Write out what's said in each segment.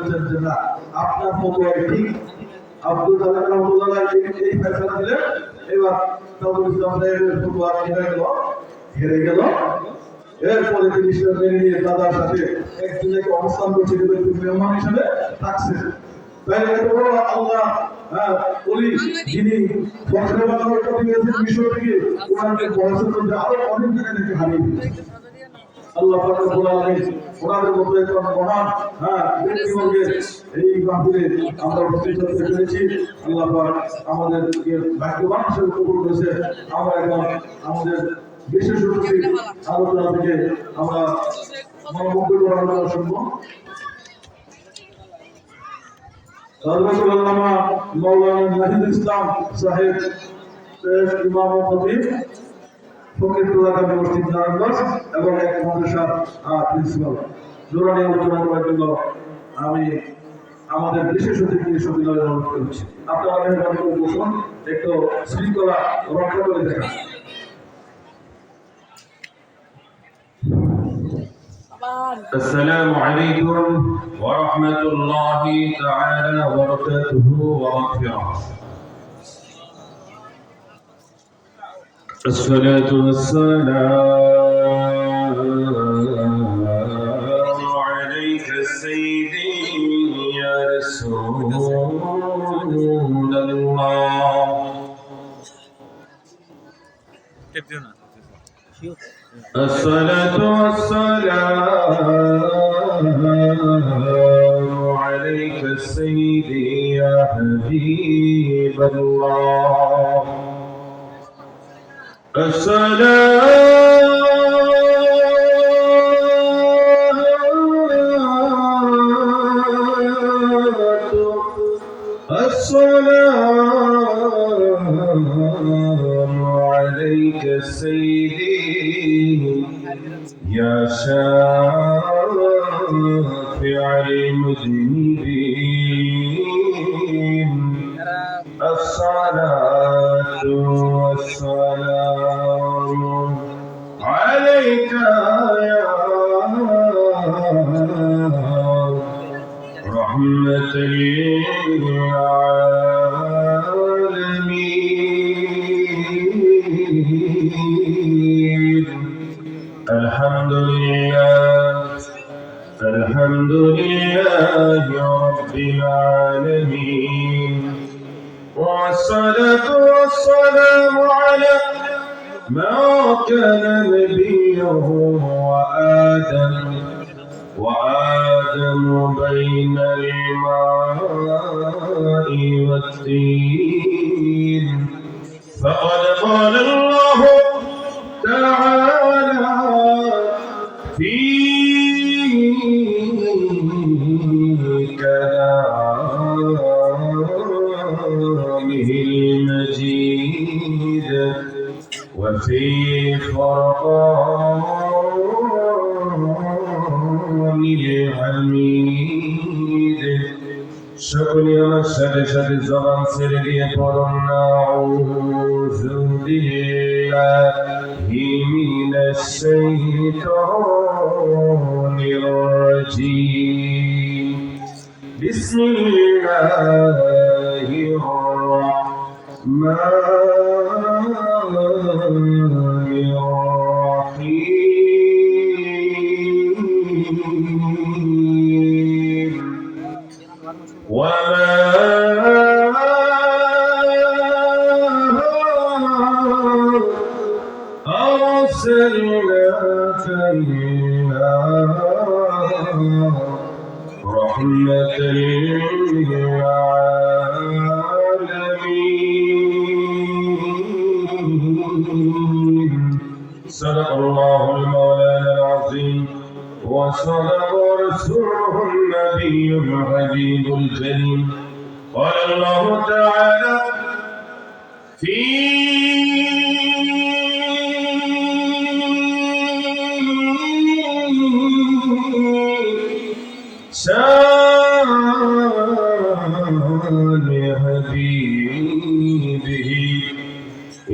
বলেছেন যে না আপনার ফতোয়া ঠিক, আব্দুল কাদের রহমাতুল্লাহ এই ফয়সালা দিলেন। এবার তাবুল ইসলাম সাহেবের ফতোয়া হেরে গেল। এরপরে তিনি সেটা মেনে নিয়ে দাদার সাথে একদিকে অবস্থান করছে, মেহমান হিসেবে থাকছে। তাই এত বড় আল্লাহ বলি যিনি ফজরে বাংলার কথা দিয়েছেন বিষয় থেকে কোরআনকে পড়াশোনার মধ্যে আরো অনেক জায়গায় থেকে হারিয়ে দিয়েছে। আল্লাহ পাক রব্বুল আলামিন ওনাদের মতো একজন মহান ব্যক্তিবর্গের এই মাহফিলে আমরা উপস্থিত হতে পেরেছি। আল্লাহ পাক আমাদেরকে ভাগ্যবান হিসেবে কবুল করেছে। আমরা এখন আমাদের বিশেষ অতিথি আলোচনা থেকে আমরা মনোমুগ্ধ করার আলোচনা শুনবো। মৌলানা নাহিদুল ইসলাম সাহেব ইমাম ও খতিব ফকিরুল্লাহ কাবি মসজিদ নারায়ণগঞ্জ এবং এক মাদ্রাসার প্রিন্সিপাল জোরানি আলোচনা করার জন্য আমি আমাদের বিশেষ অতিথিকে সবিনয় অনুরোধ করছি। আপনারা মেহরবানি করে বসুন, একটু শৃঙ্খলা রক্ষা করে দেখা। السلام عليكم ورحمة الله تعالى وبركاته ومغفرة. الصلاة والسلام عليك سيدي يا رسول الله. الصلاة والسلام عليك سيدي يا حبيب الله. السلام عليك سيدي يا شافع المذنبين. الصلاة والسلام عليك يا رحمة للعالمين. الحمد لله رب العالمين. والصلاة والسلام على ما كان نبيه وآدم بين الماء والطين. فقد قال الله تعالى في كلامه المجيد وفي فرقان الحميد. সকলে আমার সাথে সাথে জবান ছেড়ে দিয়ে পড়ুন আউযু বিল্লাহি মিনাশ শাইতানির রাজীম. বিসমিল্লাহির রাহমানির রাহিম. وما أرسلناك إلا رحمة للعالمين. صدق الله المولانا العظيم وصدق رسوله النبي الحبيب الكريم. قال الله تعالى في شان حبيبه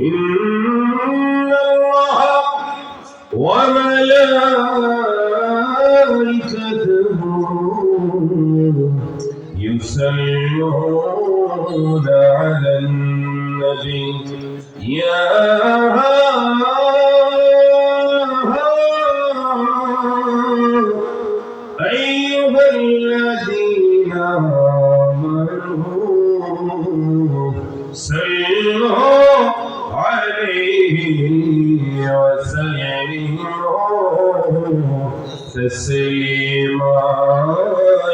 إن الله وملائكته يصلون على النبي يا أيها الذين آمنوا صلوا عليه وسلموا تسليما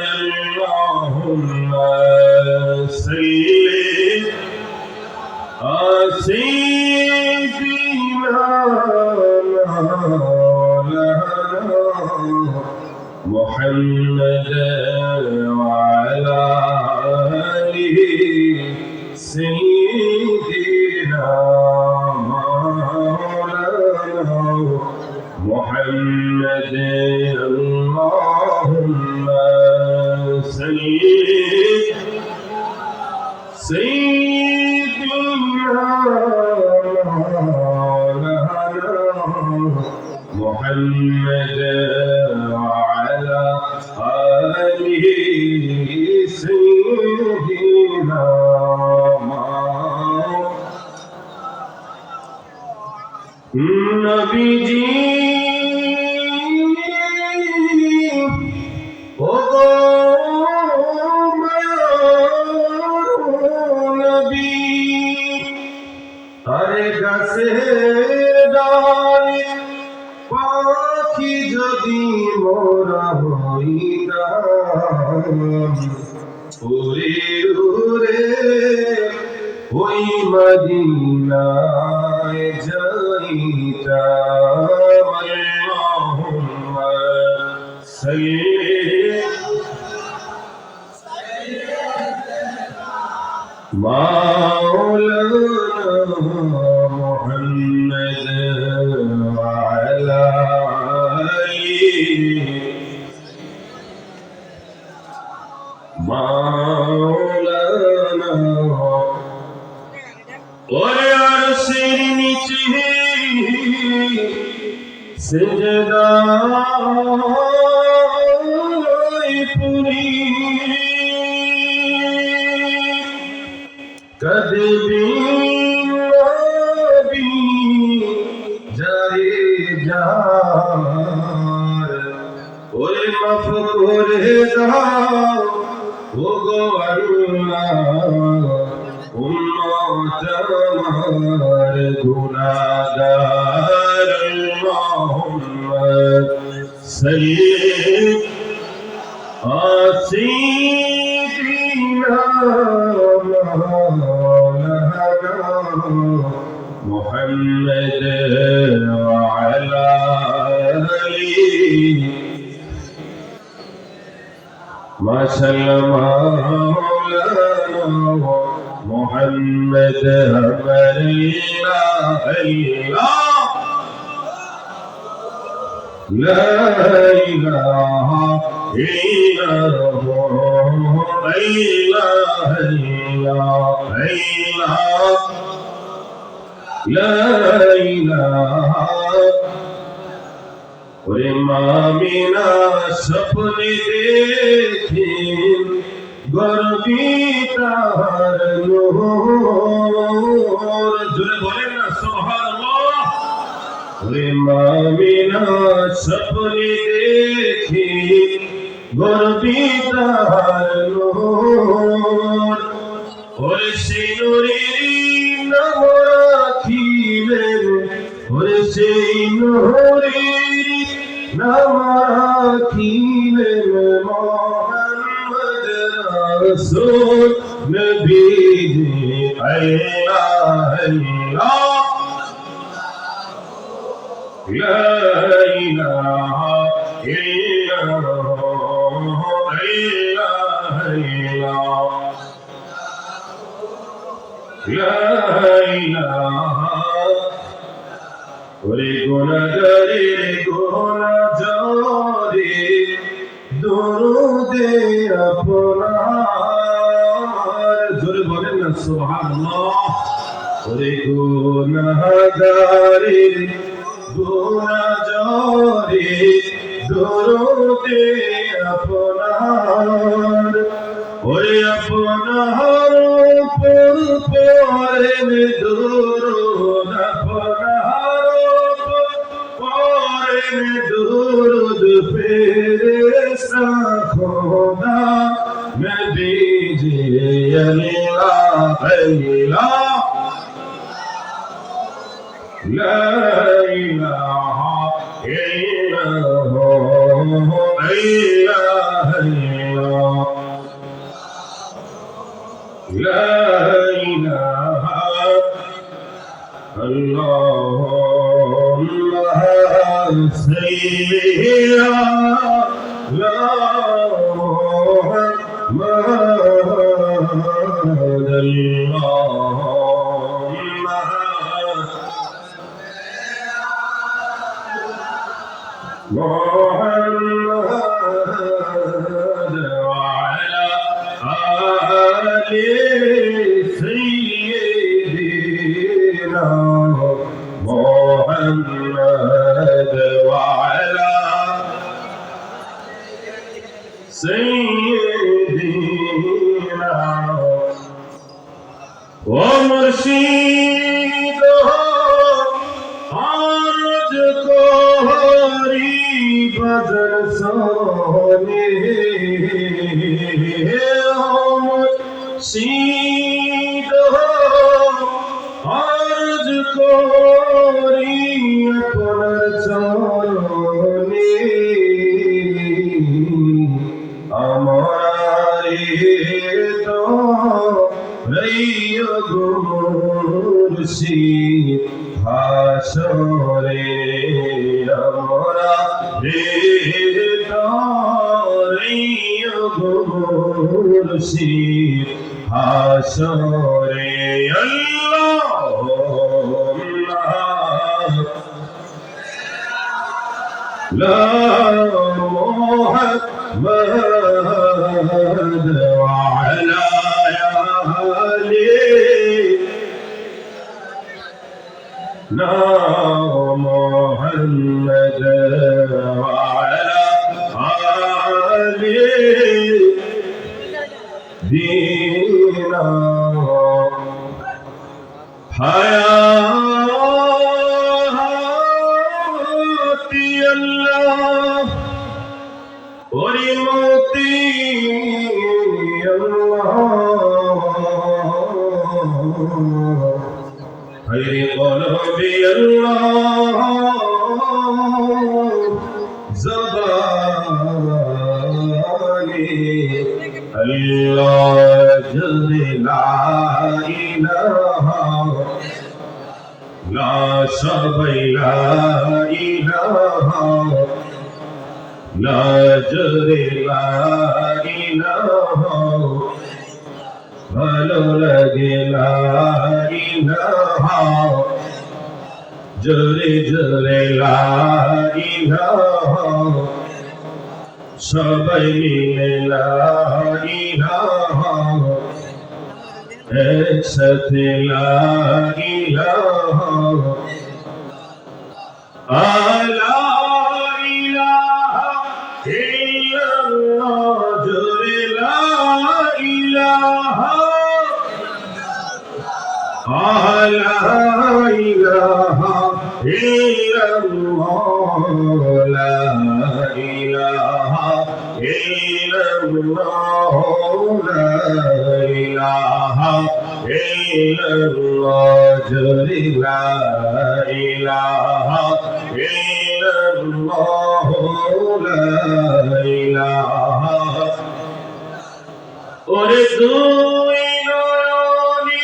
اللهم صل على سيدنا محمد وعلى آله سيدنا مولانا محمد اللهم صل سيدنا مولانا محمد وعلى آله سيدنا নবীজি ও গো নবী আরে গাছে ডালে পাখি যদি মোরা হইতাম উড়ে উড়ে ওই মদিনায় যাইতাম আল্লাহুম্মা সাল্লি মাওলানা মুহাম্মদ ওয়া আলা আলিহি মাওলানা ওরে আরশের নিচে সিজদায় পুরি কদবি নবী যারে যার ওরে মাফ করে দাও ও গো আল্লাহ উম্মত আমার গুনাহগার আল্লাহুম্মা সাল্লি আলা সাইয়্যিদিনা মাওলানা মুহাম্মদ ওয়া আলা আলিহি মাশাআল্লাহ মাওলানা محمد أمر الله لا إله إلا الله لا إله وإمامنا سپنے دیکھیں গর্বী তাহার নূর জোরে বলেন না সুবহানাল্লাহ ওরে মামিনা স্বপ্নে দেখি গর্বী তাহার নূর ওরে সেই নূরের নাম রাখিলেন ওরে সেই নূরের নাম রাখিলেন رسول نبی اللہ اللہ لا الہ الا اللہ لا الہ ওরে গুনাহগারে গুনাহগারে দরুদে আপনার জোরে বলেন না সুবহানাল্লাহ ওরে গুনাহগারে গুনাহগারে দরুদে আপনার ওরে আপনার উপর পড়েন দুরূদ, আপনার উপর পড়েন দুরূদ ফেরেশতা খোদা में दीजिए अल्लाह अल्लाह ला इलाहा इल्लल्लाह अल्लाह अल्लाह ला इलाहा अल्लाह सल्ली अला محمد وعلى آل سيدنا محمد وعلى سيدنا ومرشد عرض کوری بدر سونے مرشد عرض کوری اپنا چانے हमारे तो रैयो मुर्शिद हाशरे हमारा तो रैयो मुर्शिद हाशरे अल्लाह ला محمد وعلى آله محمد وعلى آله دينا حياتي الله ورموتي الله خير قلبي الله زباني الله جل لا إله لا شبه لا إله لا جري لا إله ভালো লাগে লা ইলাহা জোরে জোরে লা ইলাহা সবাই মিলে লা ইলাহা একসাথে লা ইলাহা আলা ইলাহা ইল্লাল্লাহ জোরে লা ইলাহা লা ইলাহা ইল্লাল্লাহ লা ইলাহা ইল্লাল্লাহ লা ইলাহা ইল্লাল্লাহ জোরে লা ইলাহা ইল্লাল্লাহ লা ইলাহা ওরে দুই নয়নে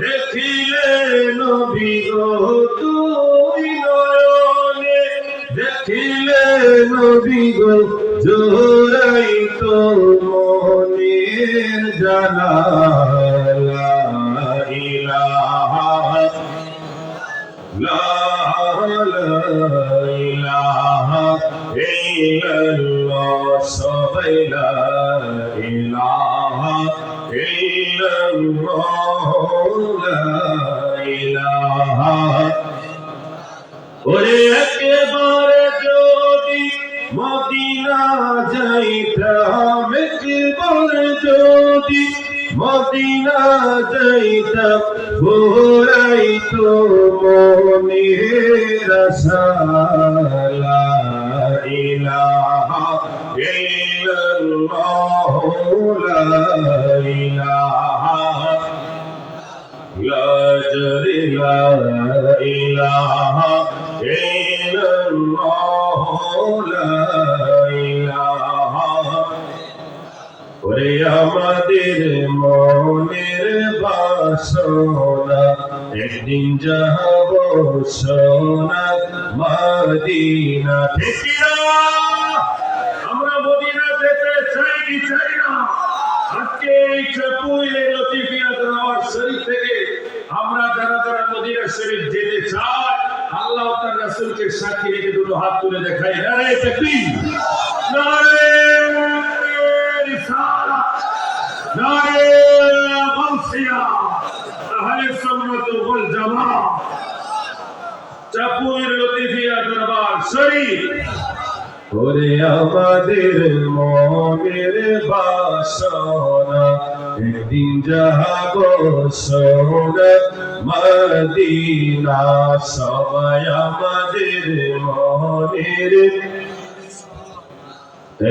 দেখিলে নবী গো দুই নয়নে দেখিলে নবী গো জোড়াই তো মনের জানা লা ইলাহা লা ইলাহা ইল্লাল্লাহ সবাই লা ইলাহা ইল্লাল্লাহ লা ইলাহা ওরে একেবারে যদি মদিনা যাইতাম একেবারে যদি মদিনা যাইতাম ঘুরাইতো মনের আশা লা ইলাহা ইল্লাল্লাহ লা ইলাহা লা ইলাহা ইল্লাল্লাহ লা ইলাহা ওরে আমাদের মনের বাসনা একদিন যাব সোনা মদিনা। ঠিক না? আমরা মদিনা যেতে চাই কি চাই না? আজকে এই চাপুইলে লতিফিয়া দরবার শরীফ থেকে আমরা যারা যারা মদিনা শরীফ যেতে চাই, আল্লাহ তার রাসূলকে সাক্ষী রেখে দুটো হাত তুলে দেখাই, নারে তাকবীর, নারে রিসালাত, নারে গাউসিয়া, আহলে সুন্নাত ওয়াল জামাত, চাপুইল লতিফিয়া দরবার শরীফ। ওরে আমাদের মনের বাসনা একদিন যাব সোনা মদিনা। সবাই আমাদের মনের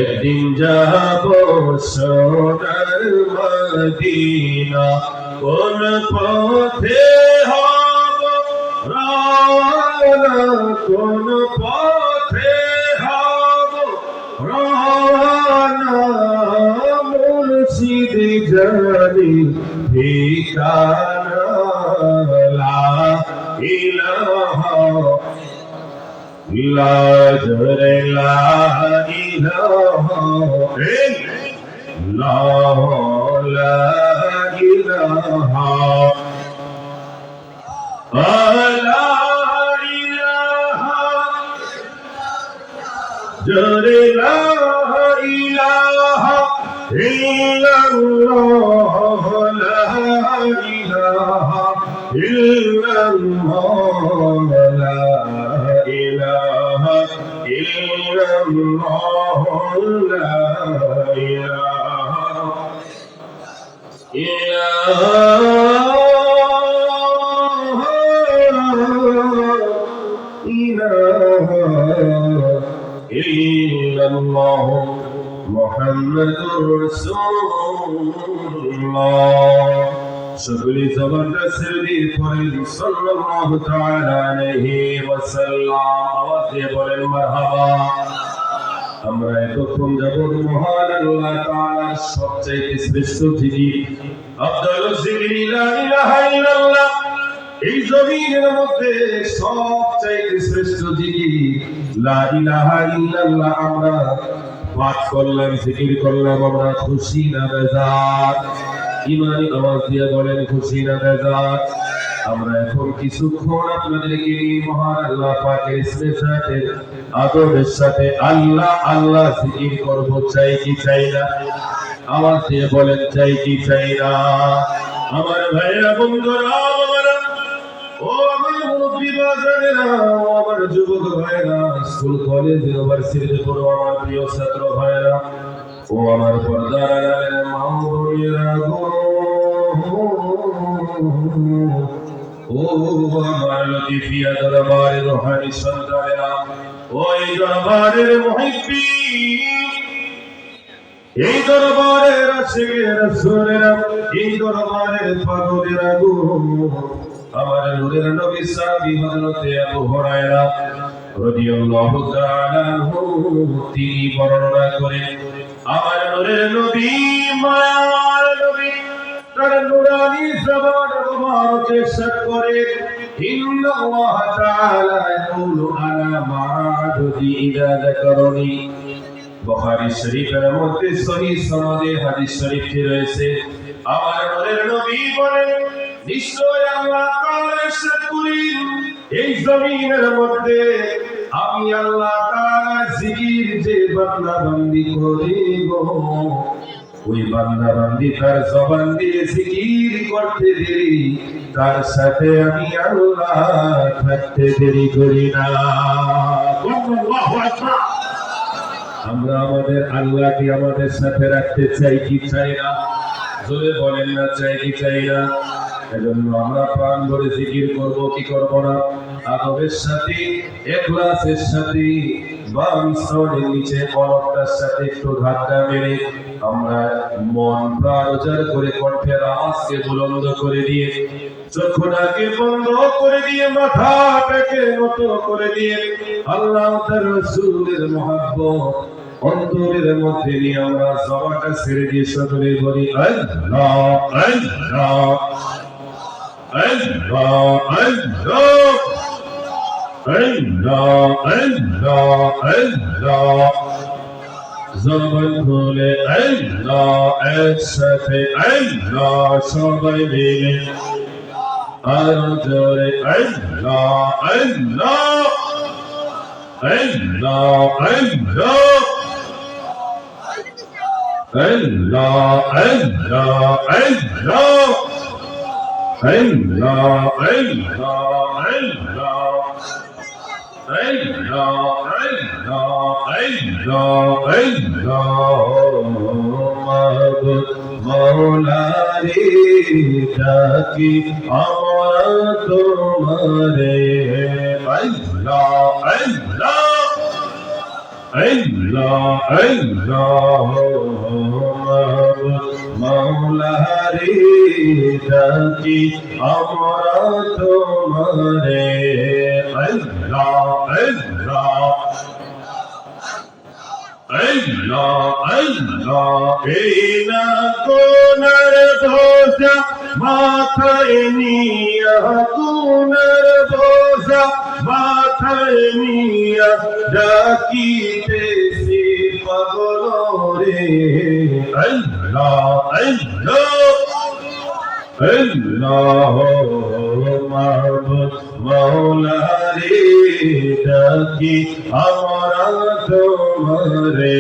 একদিন যাব সোনার মদিনা। কোন পথে হব রওনা, কোন পথে হব রওনা, মুর্শিদ জানি ঠিকানা লা ইলাহা লা ইলাহা ইল্লাল্লাহ লা ইলাহা লা ইলাহা জরে লা ইলাহা ইল্লাল্লাহ লা ইলাহা ইল্লাল্লাহ লা ইলাহা ইল্লাল্লাহ লা ইলাহা ইল্লাল্লাহ মুহাম্মাদুর রাসূলুল্লাহ। সকলে জবানটা ছেড়ে দিয়ে পড়েন সাল্লাল্লাহু তাআলা আলাইহি ওয়াসাল্লাম। আওয়াজ দিয়ে বলেন মারহাবা। আমরা এতক্ষণ যাবত মহান আল্লাহ তাআলার সবচেয়ে শ্রেষ্ঠ যিনি, আফদালুজ যিকরি লা ইলাহা ইল্লাল্লাহ, এই জমিনের মধ্যে সবচেয়ে শ্রেষ্ঠ যিনি লা ইলাহা ইল্লাল্লাহ, আমরা পাঠ করলাম, জিকির করলাম, আমরা খুশি না বেজার? ইমানি আওয়াজ দিয়ে বলেন খুশি না বেজার? আমরা এখন কিছুক্ষণ আপনাদেরকে মহান আল্লাহ পাকের ইসমের আদরের সাথে আল্লাহ আল্লাহ জিকির করব, চাই কি চাই না? আওয়াজ দিয়ে বলেন চাই কি চাই না? আমার ভাইরা বন্ধুরা, ও আমার মুরব্বী বাজারেরা, ও আমার যুবক ভাইরা, স্কুল কলেজ ইউনিভার্সিটিতে পড়ো আমার প্রিয় ছাত্র ভাইরা, ও আমার পর্দার আড়ালের মা বোনেরা গো, ও আমার লতিফিয়া দরবারের রূহানি সন্তানেরা, ওই দরবারের মুহিব্বিন, এই দরবারের আশিকের রাসূলেরা, এই দরবারের পাগলেরা গো, আমার নূরের নবী সাহাবী হযরত আবু হুরায়রা রাদিয়াল্লাহু তাআলা আনহু তিনি বর্ণনা করেন, আমার নূরের নবী, মায়ার নবী, তার নূরানি জবান মুবারকে ইরশাদ করেন, ইন্নাল্লাহ তাআলা ইয়াকুলু আনা মা'বুদি ইযা যাকারনি। বুখারী শরীফের মধ্যে সহিহ সনদে হাদিস শরীফটি রয়েছে। আমার নূরের নবী বলেন, নিশ্চয় আল্লাহ তাআলা ইরশাদ করেন, এই জমিনের মধ্যে আমি আল্লাহ তাআলা জিকির যে বান্দা বান্দি করিব, ওই বান্দা বান্দি তার জবান দিয়ে জিকির করতে দেরি, তার সাথে আমি আল্লাহ থাকতে দেরি করি না। আল্লাহু আকবার। আমরা আমাদের আল্লাহকে আমাদের সাথে রাখতে চাই কি চাই না? জোরে বলেন না, চাই কি চাই না? এজন্য আমরা প্রাণ ভরে জিকির করব কি করব না? আদবের সাথে, ইখলাসের সাথে, বাম স্তরের নিচে কলকটার সাথে একটু ধাক্কা মেরে আমরা মন প্রাণ উজাড় করে কণ্ঠের আওয়াজকে বুলন্দ করে দিয়ে চক্ষুটাকে বন্ধ করে দিয়ে মাথাটাকে নত করে দিয়ে আল্লাহ তার রাসূলের মহব্বত অন্তরের মধ্যে নিয়ে আমরা সবাটা ছেড়ে দিয়ে সকলে বলি আল্লাহ আল্লাহ আল্লাহ আল্লাহ আল্লাহ আল্লাহ আল্লাহ জবান খুলে আল্লাহ একসাথে আল্লাহ সবাই মিলে আরো জোরে আল্লাহ আল্লাহ আল্লাহ আল্লাহ Allah, Allah, Allah, Allah, মৌলারে ডাকি আমরা তোমারে আল্লাহ আল্লাহ আল্লাহ আল্লাহ মৌলারে ডাকি আমরা তোমারে আল্লাহ আল্লাহ Allah, Allah, Ina Kunar Bosa, Mathainiya, Kunar Bosa, Mathainiya, Dakite si pagolore, Allah, Allah, Allah, Mahbub, Maulari, Daki, Amara, Tomare,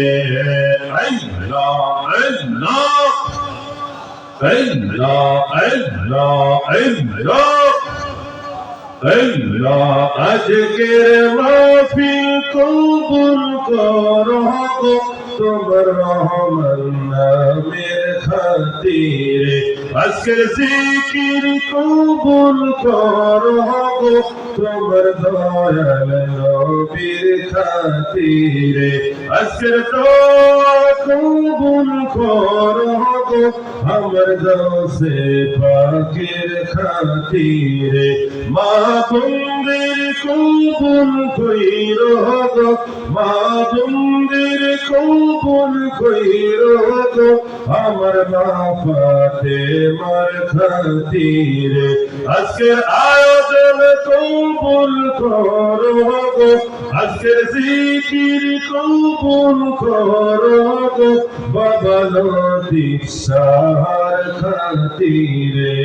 Allah, Allah, Allah, Allah, Allah, Allah, আজকের মাহফিল কবুল করো গো তোমার রহমান নামের খাতিরে আজকের জিকির কবুল করো গো তোমার দয়াল নবীর খাতিরে আজকের দোয়া কবুল করো গো আমার গাউসে পাকের খাতিরে মা বন্দের কবুল কইরো গো মা বন্দের কবুল কইরো গো আমার মা ফাতেমার খাতিরে আজকের আয়োজন কবুল করো গো আজকের জিকির কবুল করো গো বাবা নদীর সার খাতিরে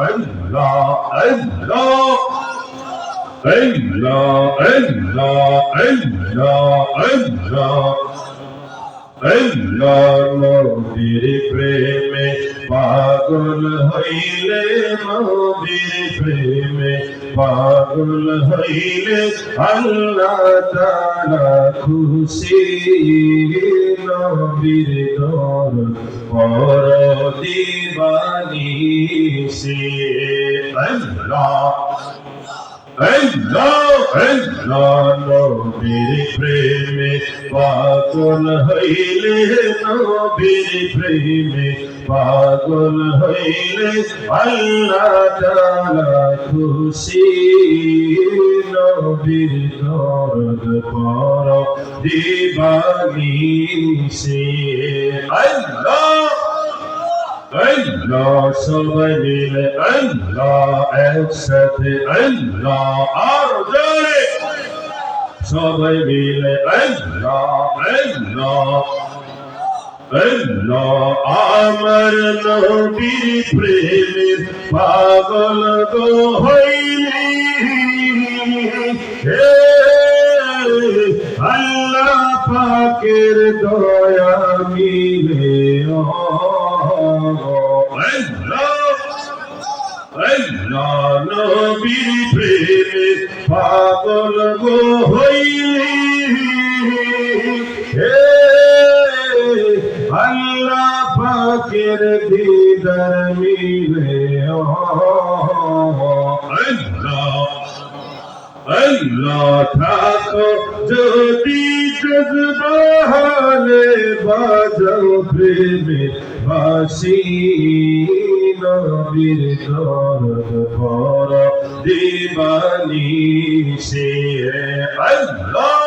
আল্লাহ আল্লাহ Allah, Allah, Allah, Allah, Allah, নবীর প্রেমে পাগল হইলে নবীর প্রেমে পাগল হইলে আল্লাহ তাআলা খুশি নবীর দরদ পর দিবানিশি আল্লাহ Allah, Allah, নবীর প্রেমে পাগল হইলে নবীর প্রেমে পাগল হইলে আল্লাহ তাআলা খুশি নবীর দরদ পর দিবানিশি আল্লাহ Allah, সবাই মিলে আল্লাহ একসাথে আল্লাহ আর জোরে সবাই মিলে আল্লাহ আল্লাহ আল্লাহ আমার নবীর প্রেমে পাগল গো হইলি হে আল্লাহ পাকের দয়া মিলে Allah, নবীর প্রেমে পাগল গো হইলি হে दीदार मिले अल्लाह अल्लाह थाको ज्योति जज्बा हाले बाजो प्रेमे बासी नबीर दर्द भरा दीवानी से अल्लाह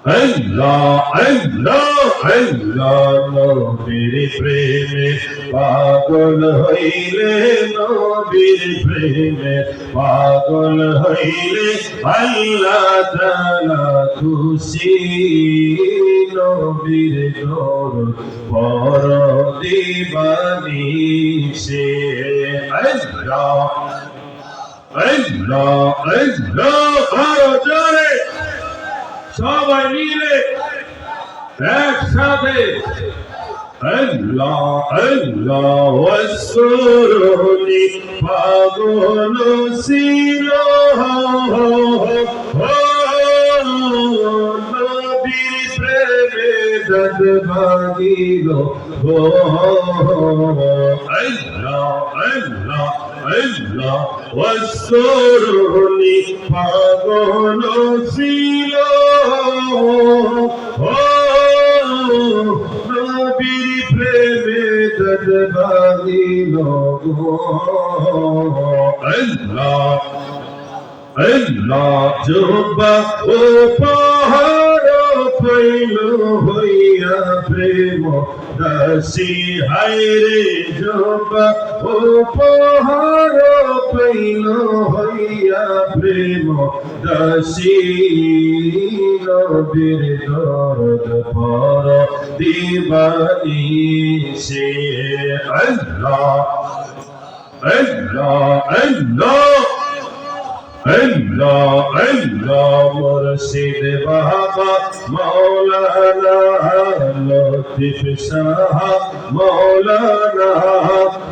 अल्लाह अल्लाह अल्लाह नबीर प्रेमे पागल हईले नबीर प्रेमे पागल हईले अल्लाह ताला खुशी नबीर दर्द भरा दीवानी से अल्लाह अल्लाह अल्लाह आरो जोरे সবাই মিলে একসাথে আল্লাহ আল্লাহ ওয়াসরুনি পাগল ছিল নবীর প্রেমে জজ্বাগিল আল্লাহ আল্লাহ আল্লাহ ওয়াসরুনি পাগল ছিল নবীর প্রেমে জজ্বাগিল আল্লাহ আল্লাহ জুবা ও পাহাড় পইল হইয়া প্রেম দাসী হায়রে জুবা ও পাহাড় পইল হইয়া প্রেম দাসী নবীর দরদ ভরা দিবানি সে আল্লাহ আল্লাহ আল্লাহ अल्लाह अल्लाह मुर्शिद बाबा मौलाना लतीफ शाह मौलाना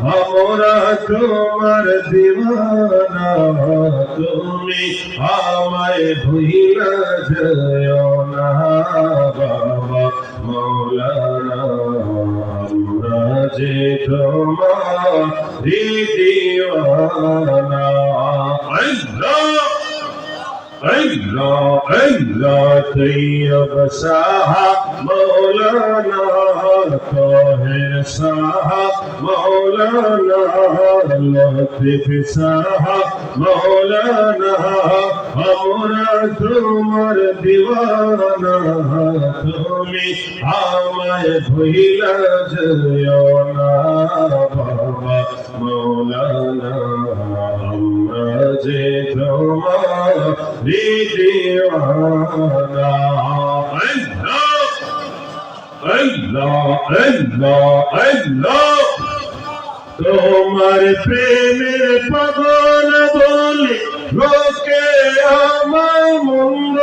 हमरा तुम्हार दीवाना তুমি আমায় ভুইলা যেও না বাবা মৌলানা আমরা যে তোমার দীওয়ানা अल्लाह अल्लाह तैयब शाह मौलाना ताहिर शाह मौलाना लतीफ शाह मौलाना हमरा तुम्हार दीवाना তুমি আমায় ভুইলা যেও না বাবা মৌলানা আমরা যে তোমার दीवाना अल्लाह अल्लाह अल्लाह अल्लाह তোমার প্রেমের পাগল বলে লোকে আমায় মন্দ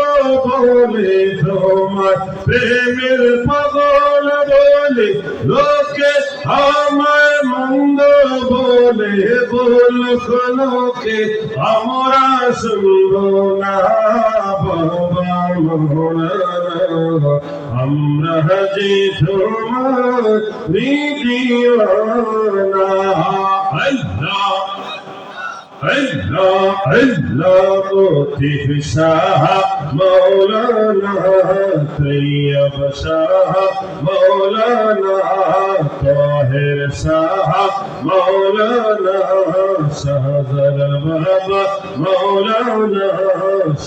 বলে তোমার প্রেমের পাগল বলে লোকে আমায় মন্দ বলে বল লোকে আমরা শুনব না বাবা মৌলানা আমরা যে তোমার दीवाना अल्लाह अल्लाह अल्लाह लतीफ शाह मौलाना तैयब शाह मौलाना ताहिर शाह मौलाना शाहजर बाबा मौलाना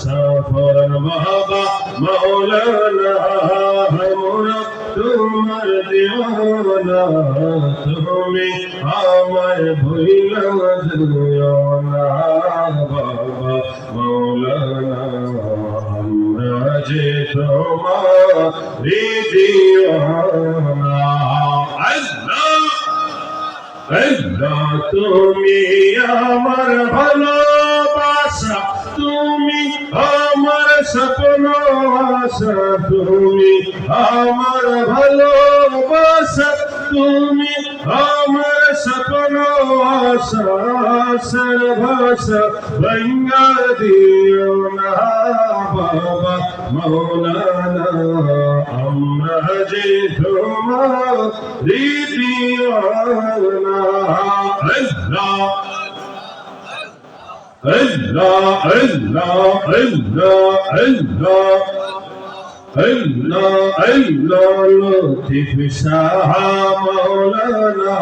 शाफर बाबा मौलाना हमरा তোমার দীওয়ানা তুমি আমায় ভুইলা যেও না বাবা মৌলানা আমরা যে তোমার দীওয়ানা আল্লাহ আল্লাহ তুমি আমার ভালোবাসা তুমি আমার স্বপ্ন আশা তুমি আমার ভালোবাসা তুমি আমার স্বপ্ন আশা সর্বশা ভঙ্গা দিও না বাবা মৌলানা আমরা যে তোমার দিওয়ানা আল্লাহ আল্লাহ আল্লাহ আল্লাহ আল্লাহ আল্লাহ লতিফ শাহ মৌলানা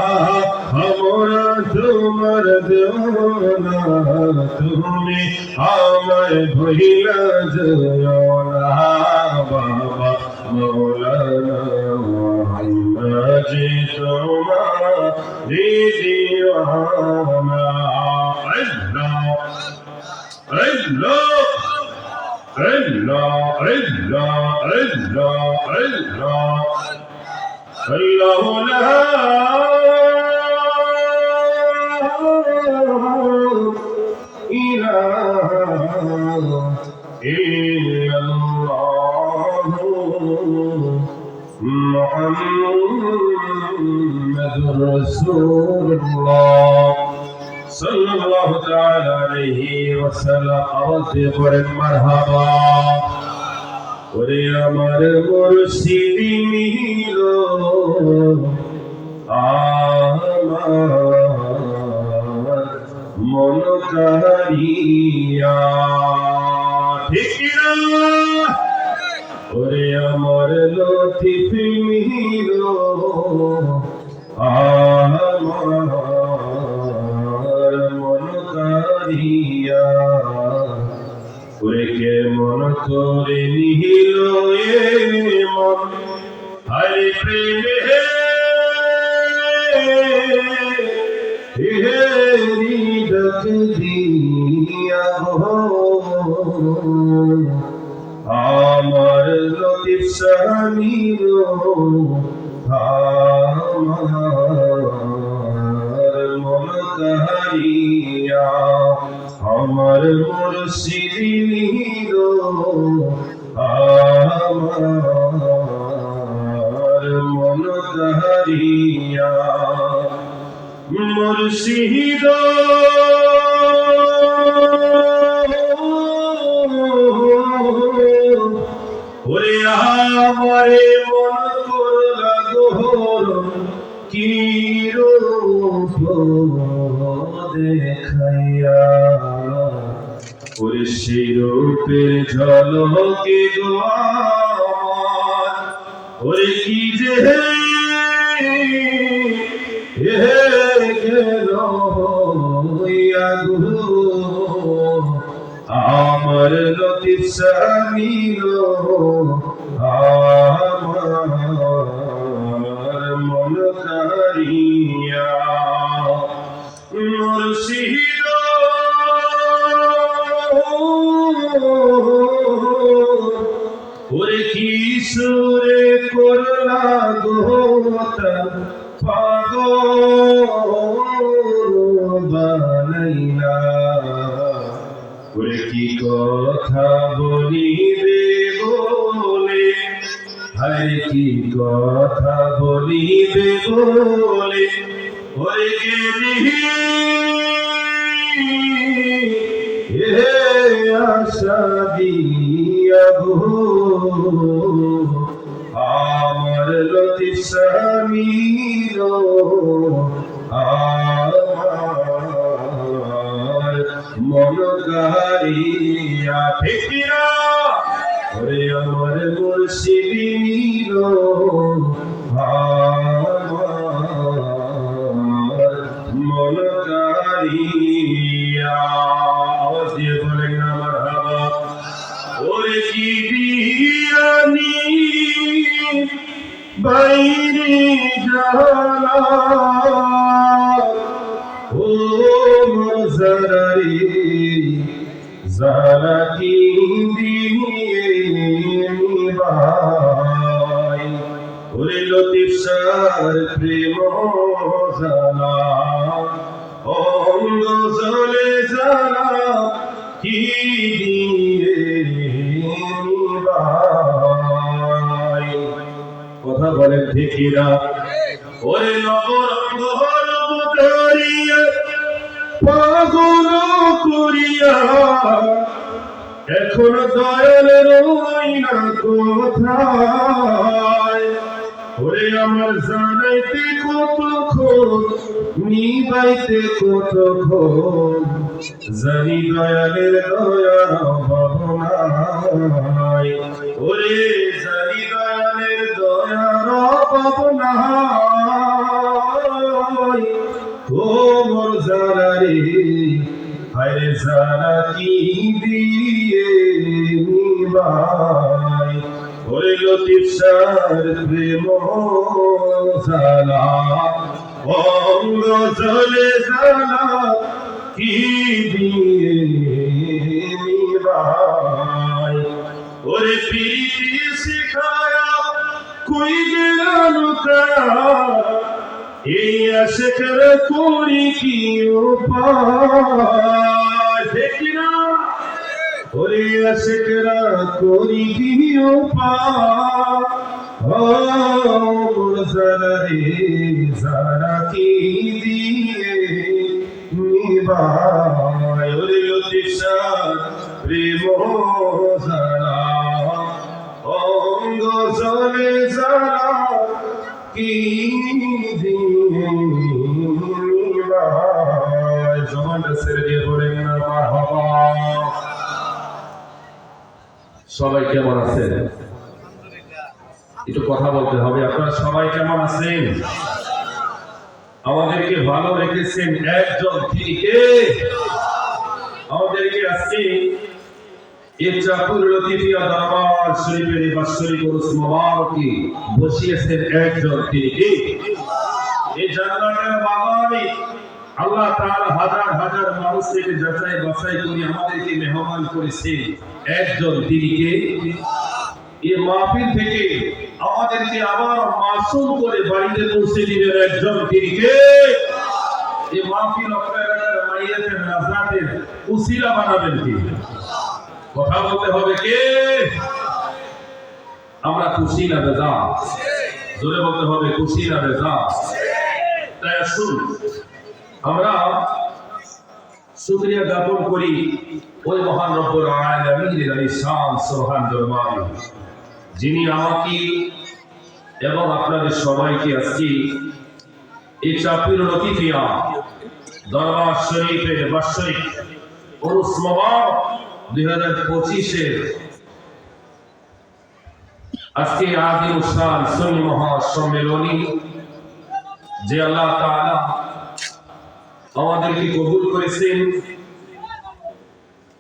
আমরা তোমার দেওয়ানা তুমি আমায় ভুলিয়া যাও না বাবা মৌলানা আমরা যে তোমার দিওয়ানা আল্লাহ আল্লাহ Allah, Allah, Allah, Allah, Allah, la ilaha illallah Muhammadur Rasulullah sallallahu ta'ala alayhi wa sallam awaze pore marhaba ore amar murshidi milo amar mon kariya thikira ore amar latif milo ওরে কে মন করে নিহিল এ মন হরে প্রেমে হে হৃদক দিয়া আমার লতিফ সামিল আমার মন কারিয়া আমার মুর্শিদি নিল আমার মন কারিয়া মুর্শিদ ওরে আমারে মন করলা গোহর কি রূপ দেখাইয়া ওরে সেই রূপের ঝলকে গো আমার ওরে কি যে গেল হইয়া গো আমার লতিফ সামিল আমার মন কারিয়া মুর্শিদ ওরে কি সুরে করলা গোতা পাগল বানাইলা ওরে কি কথা বলিবে বলে হরে কি কথা বলিবে বলে ওরে গেলি হে আশা দিয়া গো আমার লতিফ সামিল আমার মন কারিয়া ঠিকিরা ওরে আমার মুর্শিদি নিল আমার মন কারিয়া আওয়াজ দিয়ে বলেন না মারহাবা ওরে কি বিয়ানি বাইরে জানা ও মজরারি জানা কি ভাই ওরে লতিফ সার প্রেম জানা অঙ্গ জলে জানা কি দিয়ে ভাই কথা বলেন ঠিকিরা ওরে নবরঙ্গ নব করিয়া পাগল করিয়া এখন দয়াল রই না কোথায় ওরে আমার জানাইতে কতক্ষণ নিবাইতে কতক্ষণ জানি দয়ালের দয়ার ভাবনায় ওরে জানি দয়ালের দয়ার ভাবনায় ও মোর জানা রে হায়রে জানা কি দিয়ে নিবাই ওরে লতিফ শাহর প্রেম জালা অঙ্গ জলে জালা কি দিয়ে নিবাই ওরে প্রীতি শিখায়া কই গেলা লুকায়া এই আশিকের করি কি উপায় দেখিনা ওরে আশিকরা করি কি উপায় ও জানা রে জানা কি দিয়ে নিবাই ওরে লতিফ শাহ প্রেম জানা অঙ্গ জলে জানা কি জমানটা ছেড়ে দিয়ে বলেন না মারহাবা। সবাই কেমন আছেন? একটু কথা বলতে হবে। আপনারা সবাই কেমন আছেন? আমাদেরকে ভালো রেখেছেন একজন, তিনি কে? আমাদেরকে আজকে চাঁদপুর লতিফিয়া দরবার শরীফের বাৎসরিক উরুস মুবারকে বসিয়েছেন একজন, তিনি কে? এই জান্নাতের বাগানে আল্লাহ তাআলা হাজার হাজার মানুষ থেকে যাচাই বাছাই করে আমাদেরকে মেহমান করেছেন একজন, তিনি কে? এই মাহফিল থেকে আমাদেরকে আবার মাসুম করে বাড়িতে পৌঁছে দিবেন একজন, তিনি কে? এই মাহফিল আপনারা মাইয়াতের নাজাতের উসিলা বানাবেন কি? কথা বলতে হবে কে? আমরা খুশি না বেজা? জোরে বলতে হবে খুশি না বেজা? তাই আসুন আমরা শুকরিয়া জ্ঞাপন করি ওই মহান রব্বুল আলামিনের আলিশান সুবহান দরবারে, যিনি আমাকে এবং আপনাদের সবাইকে আজকে এই চাঁদপুর লতিফিয়া দরবার শরীফের বাৎসরিক উরুস মুবারক 2025 আজকে আযীম শান সুন্নি মহাসম্মেলনী যে আল্লাহ তাআলা আমাদেরকে কবুল করেছেন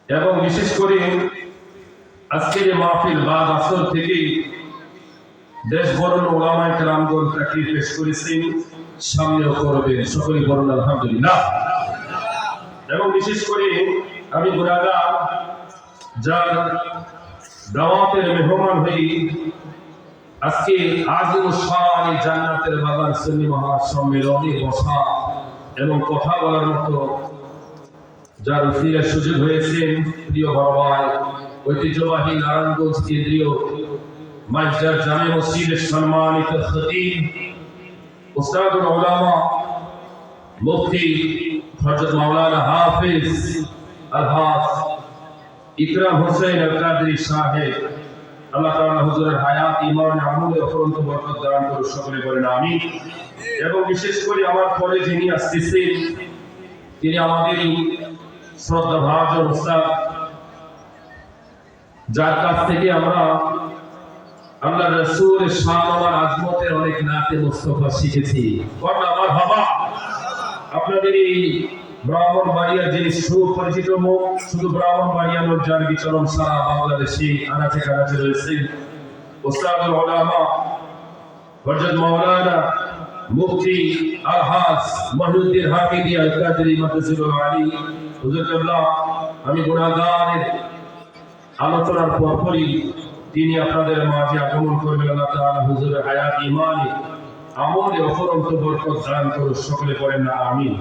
এবং বিশেষ করে আজকের এই মাহফিল বাদ আসর থেকে দেশ বরণ ওলামায়ে কেরামগণ তাকে পেশ করেছেন, সামনেও করবেন। সকলেই বলুন আলহামদুলিল্লাহ। এবং বিশেষ করে আমি গুনাহগার, যার দাওয়াতের মেহমান হই আজকে আযীম শান জান্নাতের বাগান সুন্নি মহাসম্মেলনে বসা এবং কথা বলার মতো যার উসিলার সুযোগ হয়েছে, প্রিয় বাবাই ঐতিহ্যবাহী নারায়ণগঞ্জ কেন্দ্রীয় মাইজদার জামে মসজিদের সম্মানিত খতিব উস্তাদুল উলামা মুফতি হযরত মাওলানা হাফেজ আলহাজ ইকরাম হোসেন আল কাদরি সাহেব, আল্লাহ তাআলা হুজুরের হায়াত ঈমান আমলে অফুরন্ত বরকত দান করুন। সকলে বলেন আমিন। এবং বিশেষ করে আমার পরে যিনি আসতেছেন তিনি আমাদের শ্রদ্ধাভাজন উস্তাদ, যার কাছ থেকে আমরা আল্লাহ রাসূলের শান আর আজমতের অনেক নাতে মুস্তাফা শিখেছি। বলেন মারহাবা। আপনাদের এই ব্রাহ্মণবাড়িয়ার যিনি সুপরিচিত মুখ, শুধু ব্রাহ্মণবাড়িয়া নয়, যার বিচরণ সারা বাংলাদেশে আনাচে কানাচে রয়েছে, উস্তাদুল উলামা হযরত মাওলানা মুফতি আলহাজ মহিউদ্দিন হামিদি আল কাদরি মাদ্রাসাতুল আলী হুজুর কেবলা। আমি গুনাহগারের আলোচনার পরপরই তিনি আপনাদের মাঝে আগমন করবেন। আল্লাহ তাআলা হুজুরের হায়াত ঈমানে আমলে অফুরন্ত বরকত দান করুন। সকলে পড়েন না আমিন।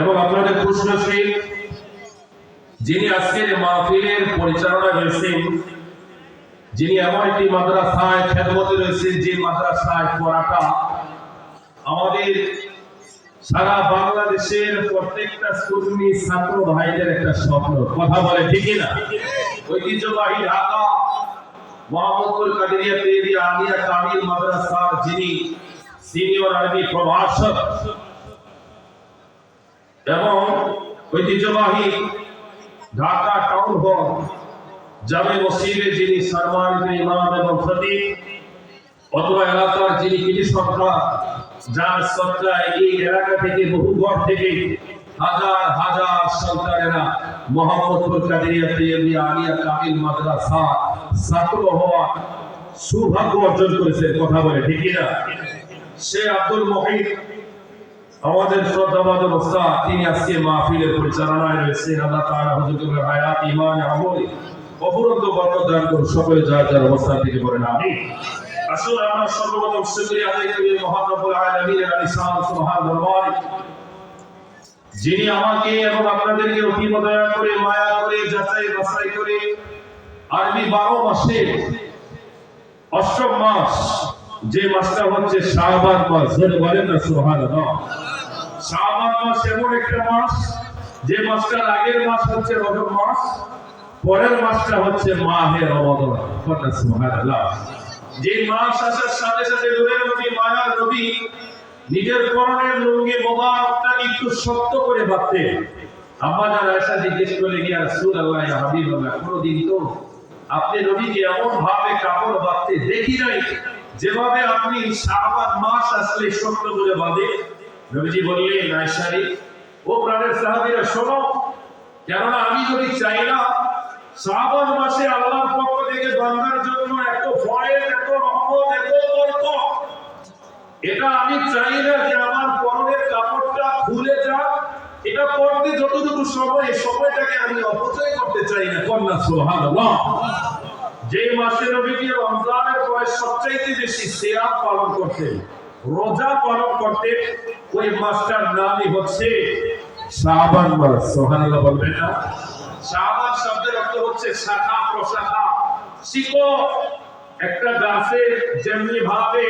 এবং আপনাদের প্রশ্নশীল যিনি আজকের মাহফিলের পরিচালনা করেছেন, যিনি এমন একটি মাদ্রাসায় খেদমতে রয়েছেন যে মাদ্রাসায় পড়াটা আমাদের সারা বাংলাদেশের প্রত্যেকটা সুন্নি ছাত্র ভাইদের একটা স্বপ্ন। কথা বলে ঠিক না? ঐতিহ্যবাহী ঢাকা মোহাম্মদপুর কাদেরিয়া তেরিয়া আলিয়া কামিল মাদ্রাসার যিনি সিনিয়র আরবি প্রভাষক এবং ঐতিহ্যবাহী ঢাকা টাউন হল জামে মসজিদে যিনি সম্মানিত ইমাম এবং খতিব অথবা এলাকার যিনি কৃতি সন্তান, যার সত্তায় এই এলাকা থেকে বহু ঘর থেকে হাজার হাজার সন্তানেরা মোহাম্মদপুর কাদেরিয়া তেরিয়া আলিয়া কামিল মাদ্রাসা ছাত্র হওয়া সৌভাগ্য অর্জন করেছে। কথা বলে ঠিক না? সে আব্দুল মহিদ আমাদের শ্রদ্ধাবাদন ওস্তাদ, তিনি আজকে মাহফিলের পরিচালনায় রয়েছেন। আল্লাহ তাআলা হুজুরের হায়াত, ঈমান, আমলে অফুরন্ত বরকত দান করুন। সকলে যার যার অবস্থান থেকে বলেন আমিন। আসুন আমরা সর্বপ্রথম শুকরিয়া আদায় করি মহান রব্বুল আলামিনের আলিশান সুবহান দরবারে, যিনি আমাকে এবং আপনাদেরকে অতীব দয়া করে, মায়া করে, যাচাই বাছাই করে আরবি 12 মাসে অষ্টম মাস, যে মাসটা হচ্ছে শাবান মাস, ধরে বলেন না সুবহানাল্লাহ। শাবান মাস এমন একটা মাস যে মাসটার আগের মাস হচ্ছে রজব মাস, পরের মাসটা হচ্ছে মাহে রমাদান। বলেন সুবহানাল্লাহ। যে মাস আসার সাথে সাথে নূরের নবী, মায়ার নবী নিজের পরনের লুঙ্গি মোবারকটা একটু শক্ত করে বাঁধতেন। আম্মা জান আয়েশা জিজ্ঞেস করলে, ইয়া রাসূলুল্লাহ, ইয়া হাবিবাল্লাহ, কোনদিন তো আপনি নবীকে এমন ভাবে কাপড় বাঁধতে দেখি নাই যেভাবে আপনি শাবান মাস আসলে শক্ত করে বাঁধে। নবীজি বললেন, আয়েশা রে, ও প্রাণের সাহাবীরা শোনো, কেননা আমি যদি চাই না শাবান মাসে আল্লাহর পক্ষ থেকে বান্দার জন্য এত ফয়েজ, এত রহমত, এত বরকত, এটা আমি চাই না যে আমার পরনের কাপড়টা খুলে যাক। এটা পড়তে যতটুকু সময়, এই সময়টাকে আমি অপচয় করতে চাই না। কন্যা সুবহানাল্লাহ। যে মাসে নবীজি রমজানের পরে সবচাইতে বেশি সিয়াম পালন করতেন, রোজা পালন করতেন, ওই মাসটার নামই হচ্ছে শাবান মাস। সুবহানাল্লাহ বলবেন না? শাবান শব্দের অর্থ হচ্ছে শাখা প্রশাখা, শিকড়। একটা গাছের যেমনি ভাবে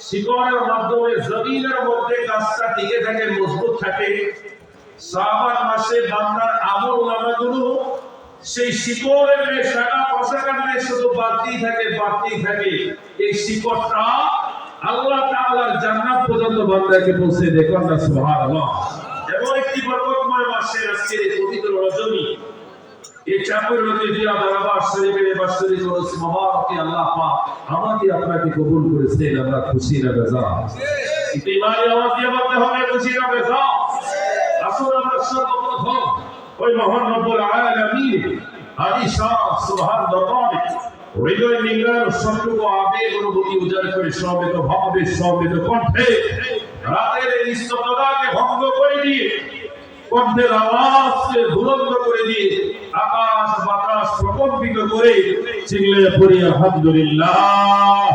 শিকড়ের মাধ্যমে জমিনের মধ্যে গাছটা টিকে থাকে, মজবুত থাকে, শাবান মাসে বান্দার আমল নামাগুলো সেই শিকড়ের ন্যায়, শাখা প্রশাখার ন্যায় শুধু বাড়তেই থাকে, বাড়তেই থাকে। এই শিকড়টা আল্লাহ তাআলার জান্নাত পর্যন্ত বান্দাকে পৌঁছে দেয়। কন্যা সুবহানাল্লাহ। এবং একটি বরকতময় মাসের আজকের এই পবিত্র রজনী, এই চাঁদের রজনী জিয়া দরবার শরীফের বাসরি রোজ মুবারকে আল্লাহ পাক আমাকে আপনাকে কবুল করেছেন। আমরা খুশি না বেজার? একটু ইমানি আওয়াজ দিয়ে বলতে হবে, খুশি না বেজার? আসুন আমরা সর্বপ্রথম ওই মহান রব্বুল আলামিন আলিশান সুবহান দরবারে হৃদয় নিংড়ানো সবটুকু আবেগ অনুভূতি উজাড় করে সমবেত ভাবে, সমবেত কণ্ঠে রাতের এই নিস্তব্ধতাকে ভঙ্গ করে দিয়ে, কণ্ঠের আওয়াজকে বুলন্দ করে দিয়ে, আকাশ বাতাস প্রকম্পিত করে চিল্লায়ে পড়ি আলহামদুলিল্লাহ।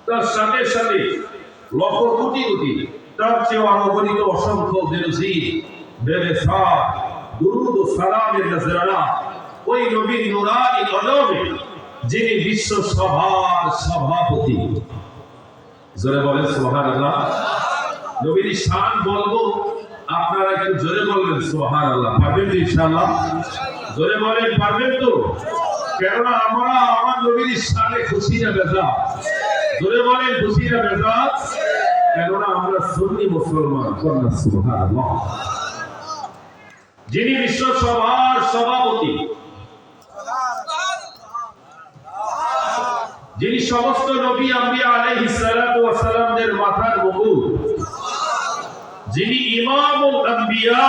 তার সাথে সাথে লক্ষ কোটি কোটি, তার চেয়ে অগণিত অসংখ্য বেনজির বেরেসাত দুরুদ ও সালামের নজরানা ওই নবীর নুরানি কদমে, যিনি বিশ্ব সভার সভাপতি। জোরে বলেন সুবহানাল্লাহ। নবীর শান বলবো, আপনারা একটু জোরে বলবেন সুবহানাল্লাহ। পারবেন তো ইনশাআল্লাহ? জোরে বলেন, পারবেন তো? কেননা আমরা আমার নবীর শানে খুশি না বেজার? জোরে বলেন, খুশি না বেজার? কেননা আমরা সুন্নি মুসলমান। কন্যা সুবহানাল্লাহ। যিনি বিশ্ব সভার সভাপতি, যিনি সমস্ত নবী আম্বিয়া আলাইহিস সালাতু ওয়াস সালামদের মাথার মুকুট, যিনি ইমামুল আম্বিয়া,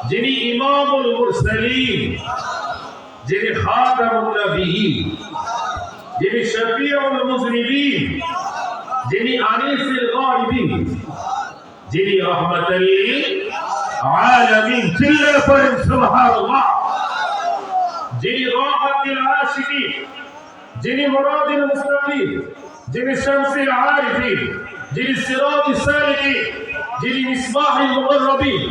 যিনি ইমামুল মুরসালিন, যিনি খাতামুন নবিয়্যিন, যিনি শফিউল মুযনিবিন, যিনি আনিসুল গায়িবিন, যিনি রাহমাতুল লিল আলামিন। চিল্লায়ে পড়েন সুবহানাল্লাহ। যিনি রাহাতুল আশিকিন, যিনি মুরাদুল মুস্তাকিন, যিনি শামসুল আরিফিন, যিনি সিরাজুস সালিকিন, যিনি মিসবাহুল মুকাররবিন,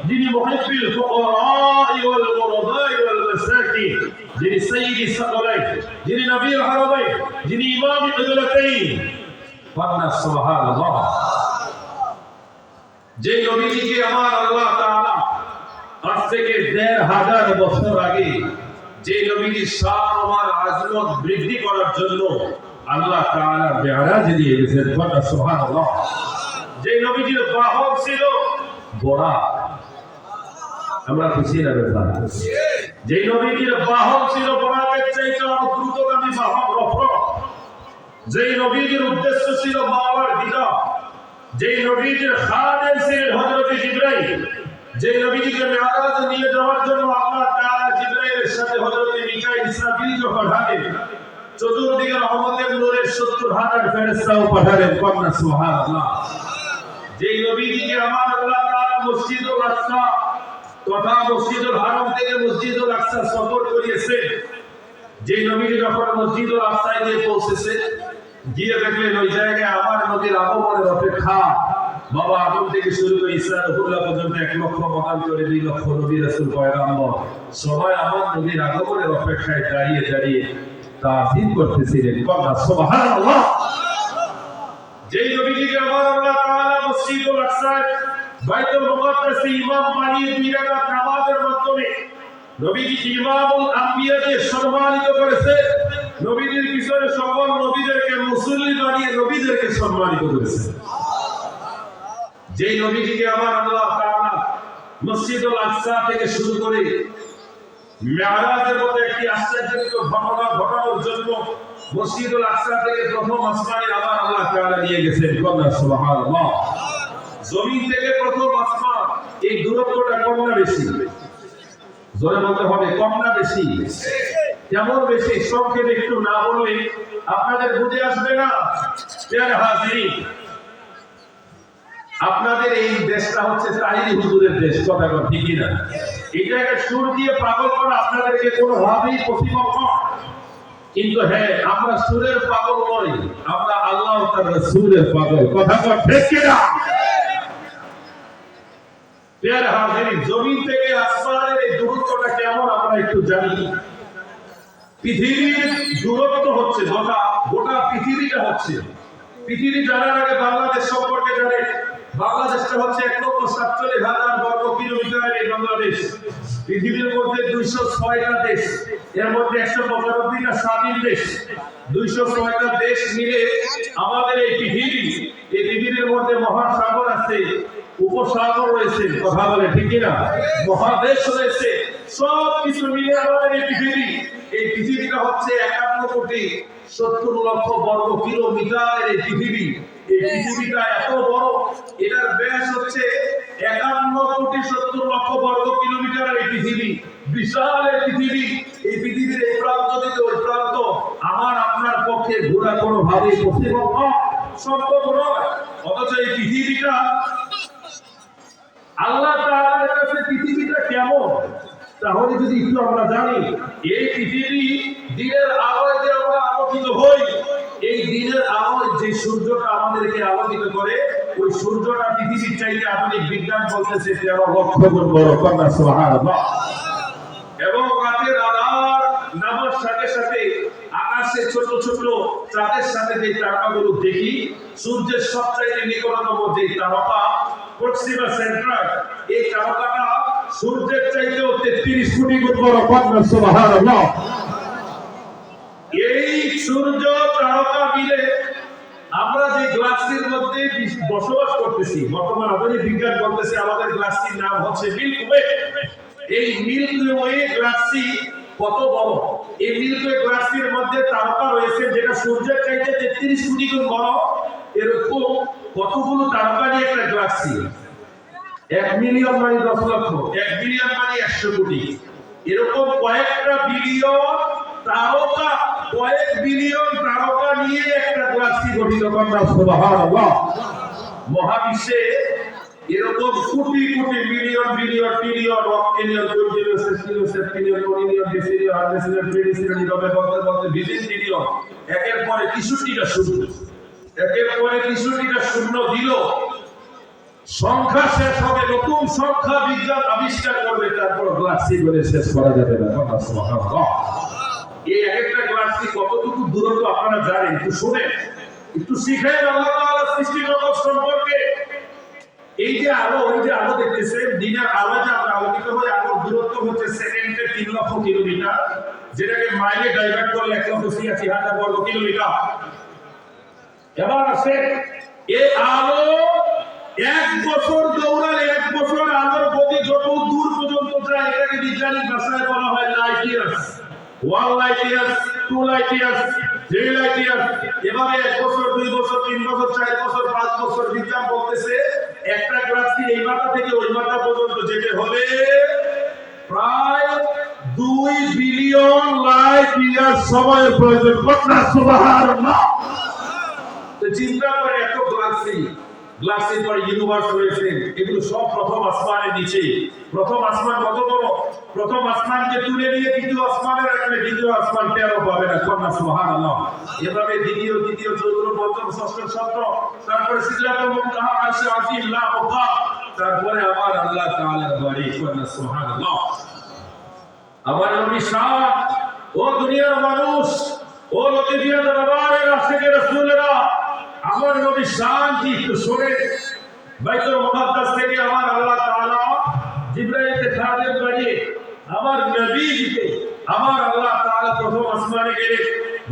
যিনি মুহিব্বুল ফুকারা ওয়াল গুরবা ওয়াল মাসাকিন, যিনি সাইয়্যিদুস সাকালাইন, যিনি নবীর হারামাইন, যিনি ইমাম কিবলাতাইন। বলনা সুবহানাল্লাহ। যে নবীজিকে আমার আল্লাহ তাআলা আজ থেকে ১৫০০ বছর আগে যে নবীজির শান আমার আজমত বৃদ্ধি করার জন্য আল্লাহ তাআলা মেরাজ দিয়ে গেছেন। বলনা সুবহানাল্লাহ। যে নবীজির বাহন ছিল ঘোড়া, আমরা খুশি না বেটা? যে নবীজির বাহন ছিল ঘোড়ার চাইতে আরো দ্রুতগামী বাহন রথ। যে নবীজির উদ্দেশ্য ছিল মাওলার দিদা। যে নবীজির খাদেম ছিলেন হযরত জিবরাইল। যে নবীজিকে মেরাজ নিয়ে যাওয়ার জন্য আল্লাহ তাআলা জিবরাইলের সাথে হযরত মিকাইল ইসরাফিলকে পাঠালেন। চতুর্দিকে রহমতের নূরের ৭০,০০০ ফেরেশতাও পাঠালেন। কন্যা সুবহানাল্লাহ। যে নবীজিকে আমার আল্লাহ তাআলা মসজিদুল আকসা তথা মসজিদুল হারাম থেকে মসজিদুল আকসা সফর করিয়েছেন। যে নবীজি যখন মসজিদুল আকসায় গিয়ে পৌঁছেছে, গিয়ে দেখলেন ওই জায়গায় আমার নবীর আগমনের অপেক্ষা বাবা আদম থেকে শুরু করে ঈসা রুহুল্লাহ পর্যন্ত ১,০০,০০০ করে ২,০০,০০০ নবী রাসূল পয়গম্বর সবাই আমার নবীর আগমনের অপেক্ষায় দাঁড়িয়ে দাঁড়িয়ে তাজিম করতেছিলেন। কন্যা সুবহানাল্লাহ। যেই নবীজিকে আমার আল্লাহ তাআলা মসজিদুল আকসায় বাইতুল মুকাদ্দাসে ইমাম বানিয়ে ২ রাকাত নামাজের মাধ্যমে নবীজি ইমামুল আম্বিয়াকে সম্মানিত করেছে। নবীজির পিছনে সকল নবীদেরকে মুসল্লি বানিয়ে নবীদেরকে সম্মানিত করেছে। যেই নবীজিকে আমার আল্লাহ তাআলা মসজিদুল আকসা থেকে শুরু করে মেরাজের মতো একটি আশ্চর্যজনক ঘটনা ঘটানোর জন্য মসজিদুল আকসা থেকে প্রথম আসমানে আমার আল্লাহ তাআলা নিয়ে গেছেন। কন্যা সুবহানাল্লাহ। জমিন থেকে প্রথম আসমান, এই দূরত্বটা কম না বেশি? জোরে বলতে হবে, কম না বেশি? কেমন বেশি? সংক্ষেপে একটু না বললে আপনাদের বুঝে আসবে না। প্রিয় হাজিরিন, আপনাদের এই দেশটা হচ্ছে তাহিরি হুজুরের দেশ। কথা কথা ঠিকই না? এটাকে সুর দিয়ে পাগল করা আপনাদেরকে কোনোভাবেই পসিবল নয়। কিন্তু হ্যাঁ, আমরা সুরের পাগল নই, আমরা আল্লাহ ও তার রাসূলের পাগল। কথা কথা ঠিক কি না? প্রিয় হাজিরিন, জমিন থেকে আসমানের এই দূরত্বটা কেমন আমরা একটু জানি। পৃথিবীর দূরত্ব হচ্ছে গোটা পৃথিবীটা হচ্ছে। পৃথিবী জানার আগে বাংলাদেশ সম্পর্কে জানে। বাংলাদেশটা হচ্ছে ১,৪৭,০০০ বর্গ কিলোমিটার। এই বাংলাদেশ পৃথিবীর মধ্যে ২০৬টা দেশ, এর মধ্যে ১৯৫টা স্বাধীন দেশ। ২০৬টা দেশ মিলে আমাদের এই পৃথিবীর মধ্যে মহাসাগর আছে, উপসাগর রয়েছে। কথা বলে ঠিক কিনা? মহাদেশ রয়েছে। সব কিছু মিলে আমাদের এই পৃথিবীটা হচ্ছে ৫১,৭০,০০,০০০ বর্গ কিলোমিটারের এই পৃথিবী। এই পৃথিবীটা এত বড়, এটার ব্যাস হচ্ছে ৫১,৭০,০০,০০০ বর্গ কিলোমিটারের এই পৃথিবী। বিশাল এই পৃথিবী। এই পৃথিবীর এই প্রান্ত থেকে ওই প্রান্ত আমার আপনার পক্ষে ঘোরা কোনোভাবেই পসিবল নয়, সম্ভব নয়। অথচ এই পৃথিবীটা আল্লাহ তাআলার কাছে পৃথিবীটা কেমন তাহলে যদি একটু আমরা জানি। এই পৃথিবী দিনের আলোয় যে আমরা আলোকিত হই, এই দিনের আলোয় যে সূর্যটা আমাদেরকে আলোকিত করে, ওই সূর্যটা পৃথিবীর চাইতে আধুনিক বিজ্ঞান বলতেছে ১৩,০০,০০০ গুণ বড়। কন্যা সুবহানাল্লাহ। এবং রাতের আধার নামার সাথে সাথে আকাশে ছোট ছোট চাঁদের সাথে যে তারকাগুলো দেখি, সূর্যের সবচাইতে নিকটতম যে তারকা প্রক্সিমা সেন্ট্রাল, এই তারকাটা সূর্যের চাইতেও ৩৩ কোটি গুণ বড়। কন্যা সুবহানাল্লাহ। এই সূর্য তারকা মিলে আমরা যে গ্যালাক্সির মধ্যে বসবাস করতেছি, বর্তমান আধুনিক বিজ্ঞান বলতেছে আমাদের গ্যালাক্সির নাম হচ্ছে মিল্কি ওয়ে। এই মিল্কি ওয়ে গ্যালাক্সি কত বড়! এই মিল্কি ওয়ে গ্যালাক্সির মধ্যে তারকা রয়েছে যেটা সূর্যের চাইতে ৩৩ কোটি গুণ বড়। এরকম কতগুলো তারকা নিয়ে একটা গ্যালাক্সি? ১ মিলিয়ন মানে ১০ লক্ষ, ১ বিলিয়ন মানে ১০০ কোটি। এরকম কয়েকটা বিলিয়ন তারকা, কয়েক বিলিয়ন তারকা নিয়ে একটা গ্যালাক্সি গঠিত। কন্যা সুবহানাল্লাহ। মহাবিশ্বে এরকম crore crore million billion trillion অক্টিলিয়ন কুইন্টিলিয়ন সেস্টিলিয়ন সেপ্টিলিয়ন কোটিলিয়ন ডেসিলিয়ন আর্ডেসিলিয়ন trillion নিরবে বলতে বলতে বিলিয়ন ট্রিলিয়ন একের পরে ৬৩টা শূন্য, একের পরে ৬৩টা শূন্য দিল। সংখ্যা শেষ হবে, নতুন সংখ্যা বিজ্ঞান আবিষ্কার করবে, তারপর গ্যালাক্সি বলে শেষ করা যাবে না। সুবহানাল্লাহ। এই একটা গ্যালাক্সি কতটুকু দূরত্ব আপনারা জানেন? একটু শুনেন, একটু শিখেন আল্লাহ তাআলার সৃষ্টি জগৎ সম্পর্কে। এই যে আলো, ওই যে আলো দেখতেছেন, দিনের আলো যে আমরা আলোকিত হয়, আলোর দূরত্ব হচ্ছে সেকেন্ডে 3 লক্ষ কিলোমিটার, যেটাকে মাইলে ডাইভার্ট করলে 1,86,000 বর্গ কিলোমিটার। এবার আসে এই আলো 1 বছর দৌড়ালে 1 বছর আলোর গতি যত দূর পর্যন্ত যায়, এটাকে বিজ্ঞানিক ভাষায় বলা হয় light years. 1 light years, 2 light years, 3 light years. এভাবে 1 বছর, 2 বছর, 3 বছর, 4 বছর, 5 বছর বিজ্ঞান বলতেছে একটা গ্যালাক্সি এই মাথা থেকে ওই মাথা পর্যন্ত যেতে হলে প্রায় 2 বিলিয়ন লাইট ইয়ার সময়ের প্রয়োজন। কতটা সুবহানাল্লাহ। তো চিন্তা করে এত গ্যালাক্সির পরে ইউনিভার্স রয়েছে, এগুলো সব প্রথম আসমানের নিচে। প্রথম আসমান কত বড়? প্রথম আসমানকে তুলে নিয়ে দ্বিতীয় আসমানে রাখলে দ্বিতীয় আসমান টেরও পাবে না। কন্যা সুবহানাল্লাহ। এভাবে দ্বিতীয় চতুর্থ পঞ্চম ষষ্ঠ সপ্তম, তারপরে সিদরাতুল মুনতাহা, আরশে আজিম, লা মুকা, তারপরে আমার আল্লাহ তাআলার বাড়ি। কন্যা সুবহানাল্লাহ। আমার নবী শাহ, ও দুনিয়ার মানুষ, ও লতিফিয়া দরবারের আশিকে রাসূলেরা, আমার নবী শান্তি একটু শুনে। বাইতুল মুকাদ্দাস থেকে আমার আল্লাহ তাআলা জিবরাইলকে খাদেম বানিয়ে আমার নবীকে, আমার আল্লাহ তাআলা প্রথম আসমানে গেলে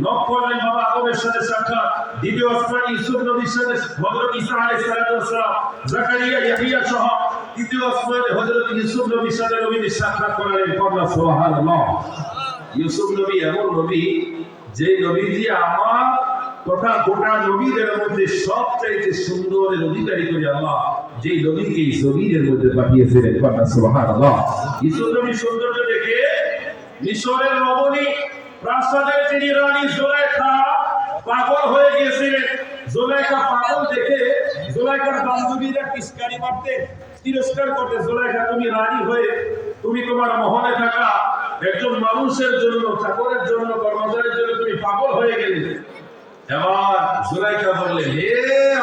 নক করলেন বাবা আদমের সাথে সাক্ষাৎ। দ্বিতীয় আসমানে ইউসুফ নবীর সাথে হযরত ঈসা আলাইহিস সালাম, জাকারিয়া, ইয়াহইয়া সহ তৃতীয় আসমানে হযরত ইউসুফ নবীর সাথে নবীর সাক্ষাৎ করালেন। কন্যা সুবহানাল্লাহ। ইউসুফ নবী এমন নবী যে নবীজি আমার তথা গোটা নবীদের মধ্যে সবচাইতে সুন্দরের অধিকারী করে আল্লাহ যে নবীকে এই জমিনের মধ্যে পাঠিয়েছিলেন। কন্যা সুবহানাল্লাহ। ইউসুফ নবীর সৌন্দর্য দেখে মিশরের রমণী, প্রাসাদের যিনি রানী জুলাইখা পাগল হয়ে গিয়েছিলেন। জুলাইখা পাগল দেখে জুলাইখার বান্ধবীরা পিচকারি মারতে, তিরস্কার করতে, জুলাইখা তুমি রানী হয়ে তুমি তোমার মহলে থাকা একজন মানুষের জন্য, চাকরের জন্য, কর্মচারীর জন্য তুমি পাগল হয়ে গেলে। এবার জুলাইখা বললেন, হে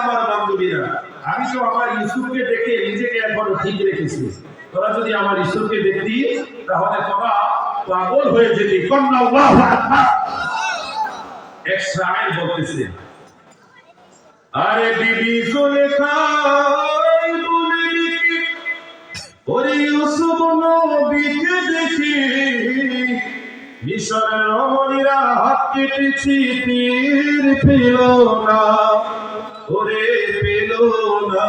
আমার বান্ধবীরা, আমি তো আমার ইউসুফকে দেখে নিজেকে একবারও ঠিক রেখেছি, তোরা যদি আমার ইউসুফকে দেখতি তাহলে তোরা পাগল হয়ে যেতি। কন্যা আল্লাহু আকবার। এক শায়ের বলতেছে, আরে বিবি জুলাইখা বলে কি ওরে ইউসুফ নবীকে দেখি মিশরের রমণীরা হাত কেটেছি তীর পেল না, ওরে পেল না,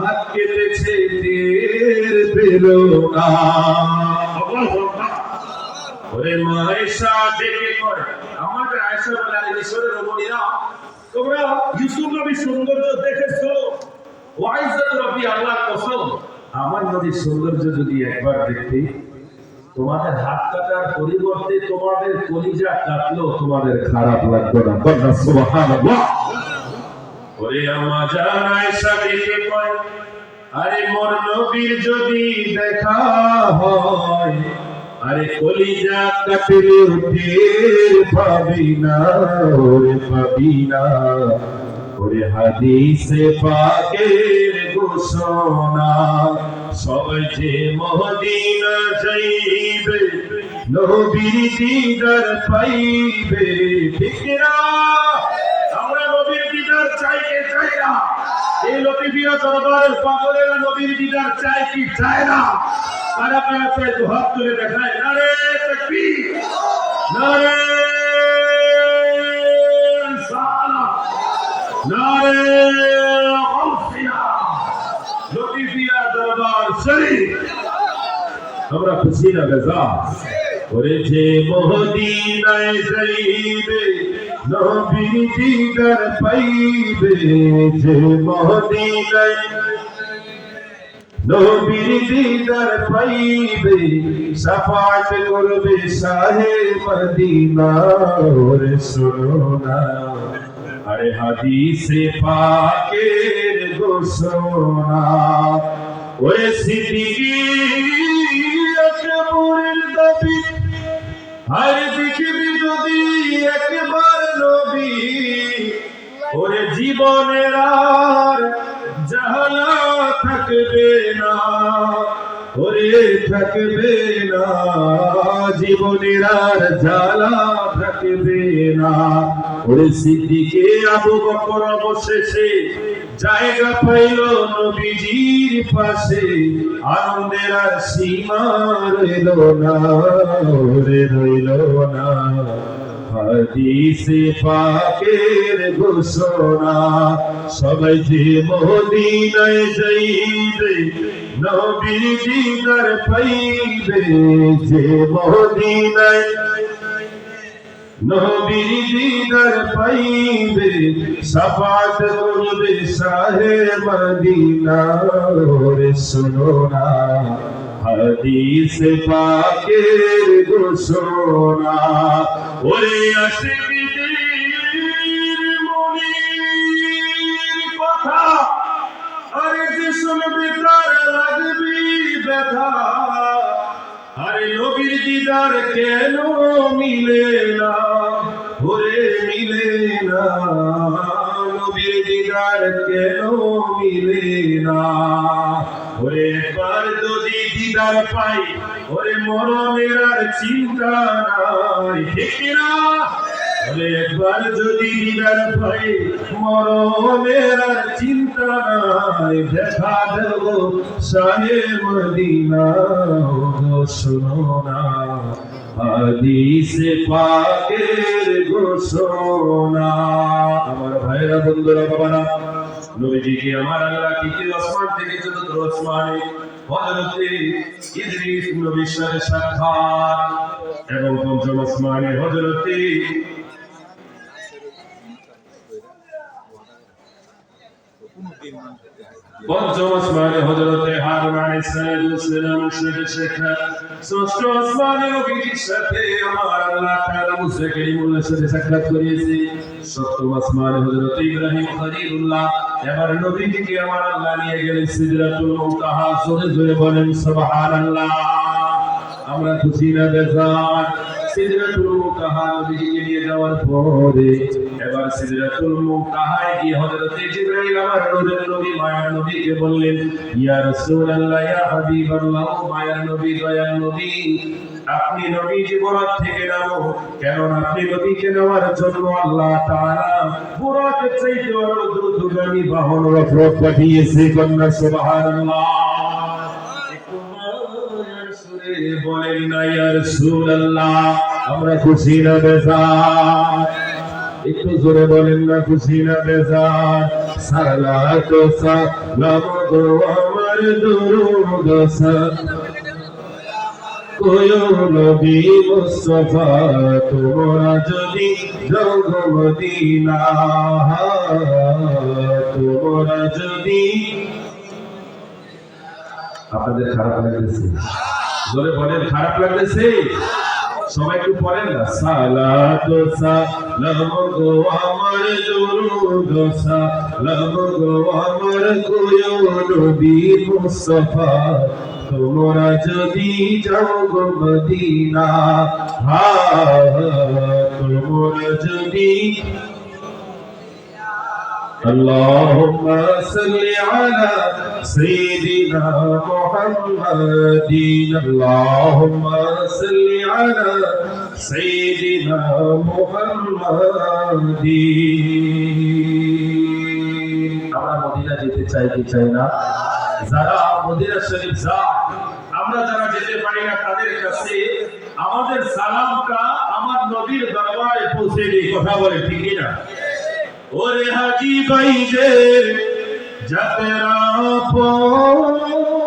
হাত কেটেছে তীর পেল না। ওরে মা আয়েশা ডেকে কয়, আমাদের আয়েশা বলে, আরে মিশরের রমণীরা তোমরা ইউসুফ নবীর সৌন্দর্য দেখেছো? ওয়াইজাতু রাব্বি, আল্লাহর কসম, আমার নবীর সৌন্দর্য যদি একবার দেখতে, তোমাদের হাত কাটার পরিবর্তে তোমাদের কলিজা কাটলেও তোমাদের খারাপ লাগবে না। কন্যা সুবহানাল্লাহ। ওরে আম্মা জান আয়েশা ডেকে কয়, আরে মোর নবীর যদি দেখা হয়, আরে কলিজা কাটলেও টের পাবি না, ওরে পাবি না। ওরে হাদিসে পাকের ঘোষণা, সবাই যে মদিনা যাইবে নবীর দিদার পাইবে। ঠিক না? আমরা নবীর দিদার চাই কে চাই না? এই লতিফিয়া দরবারের পাগলেরা নবীর দিদার চাই কি চায় না? কারা কারা চাই তো হাত তুলে দেখায়। নারে তাকবীর, নারে সালাত, নারে গাউসিয়া, লতিফিয়া দরবার শরীফ। আমরা খুশি না গাজা। ওরে যে মদিনায় যাইবে নবীর দিদার পাইবে, যে মদিনায় নবীর দিদার পাইবে, শাফাত করবে শাহে মদিনা। ওরে শোনো না, আরে হাদিসে পাকের ঘোষণা। ওরে সিদ্দিকী আকবরের দাবি, আরে দেখবি যদি একবার নবী, ওরে জীবনের আর জ্বালা থাকবে না, ওরে থাকবে না, জীবনের আর জ্বালা থাকবে না। ওরে সিদ্দিকে আবু বকর অবশেষে জায়গা পাইল নবীজির পাশে, আনন্দের আর সীমা রইল না, ওরে রইল না। হাদিসে পাকের ঘোষণা, সবাই যে মদিনায় যাইবে নবীর দিদার পাইবে, যে মদিনায় নবীর দিদার পাইবে, শাফাত করবে শাহে মদিনা। ওরে শোনো না হাদিসে পাকের ঘোষণা, ওরে আশিকদের মনের কথা, আরে যে শুনবে তার লাগবে ব্যথা। আরে নবীর দিদার কেন মিলে না, ওরে মিলে না, নবীর দিদার কেন মিলে না। ওরে একবার যদি দিদার পাই, ওরে মরণের আর চিন্তা নাই, ঠিক না? ওরে একবার যদি দিদার পাই, মরণের আর চিন্তা নাই, দেখা দেব শাহে মদিনা। গো শোনো না হাদিসে পাকের ঘোষণা। আমার ভাইরা বন্ধুরা বাবারা, নবীজিকে আমার আল্লাহ তৃতীয় আসমান থেকে চতুর্থ আসমানে হযরতে ইদ্রিস নবীর সাথে সাক্ষাৎ, এবং পঞ্চম আসমানে হযরতে পঞ্চম আসমানে হযরতে হারুন আলাইহিস সালামের সাথে সাক্ষাৎ, ষষ্ঠ আসমানে নবীজির সাথে আমার আল্লাহ তাআলা মুসা কালিমুল্লাহর সাথে সাক্ষাৎ করিয়েছে, সপ্তম আসমানে হযরতে ইব্রাহিম খলিলুল্লাহ এবার নবীজিকে আমার আল্লাহ নিয়ে গেলেন সিদরাতুল মুনতাহা। জোরে জোরে বলেন সুবহানাল্লাহ। আমরা খুশি না বেজার? সিদরাতুল মুনতাহা নবীজিকে নিয়ে যাওয়ার পরে এবার সিদরাতুল মুনতাহায় গিয়ে হযরত জিবরাইল আমার নূরের নবী মায়ার নবীকে বললেন, ইয়া রাসূলুল্লাহ, ইয়া হাবিবাল্লাহ, মায়ার নবী, দয়ার নবী, আপনি নবীজি বুরাক থেকে নামো, কেন আপনি নবীকে নেওয়ার জন্য আল্লাহ তাআলা বুরাকের চাইতে আরো দ্রুতগামী বাহন রফরফ পাঠিয়েছে। কন্যা সুবহানাল্লাহ। বলেন না ইয়া রাসূলুল্লাহ, আমরা খুশি না বেজার? একটু জোরে বলেন না খুশি না বেজার? সালাত ও সালাম গো আমার দুরূদ কোয়ো নবী মুস্তাফা, তোমরা যদি যাও গো মদিনা, তোমরা যদি। আপনাদের খারাপ লাগতেছে? জোরে বলেন, খারাপ লাগতেছে? সবাই একটু পড়েন না, সালাত ও সালাম গো আমার দুরূদ সালাম গো আমার কোয়ো নবী মুস্তাফা, তোমরা যদি যাও গো মদিনা, তোমরা যদি। اللهم صل على سيدنا محمد، اللهم صل على سيدنا محمد। আমরা মদিনা যেতে চাই কি চাই না? যারা মদিনা শরীফ যায়, আমরা যারা যেতে পারি না, তাদের কাছে আমাদের সালামটা আমার নবীর দরবারে পৌঁছে দিই। কথা বলে ঠিক না? ওরে হাজি ভাই যে যাত্রা পথি,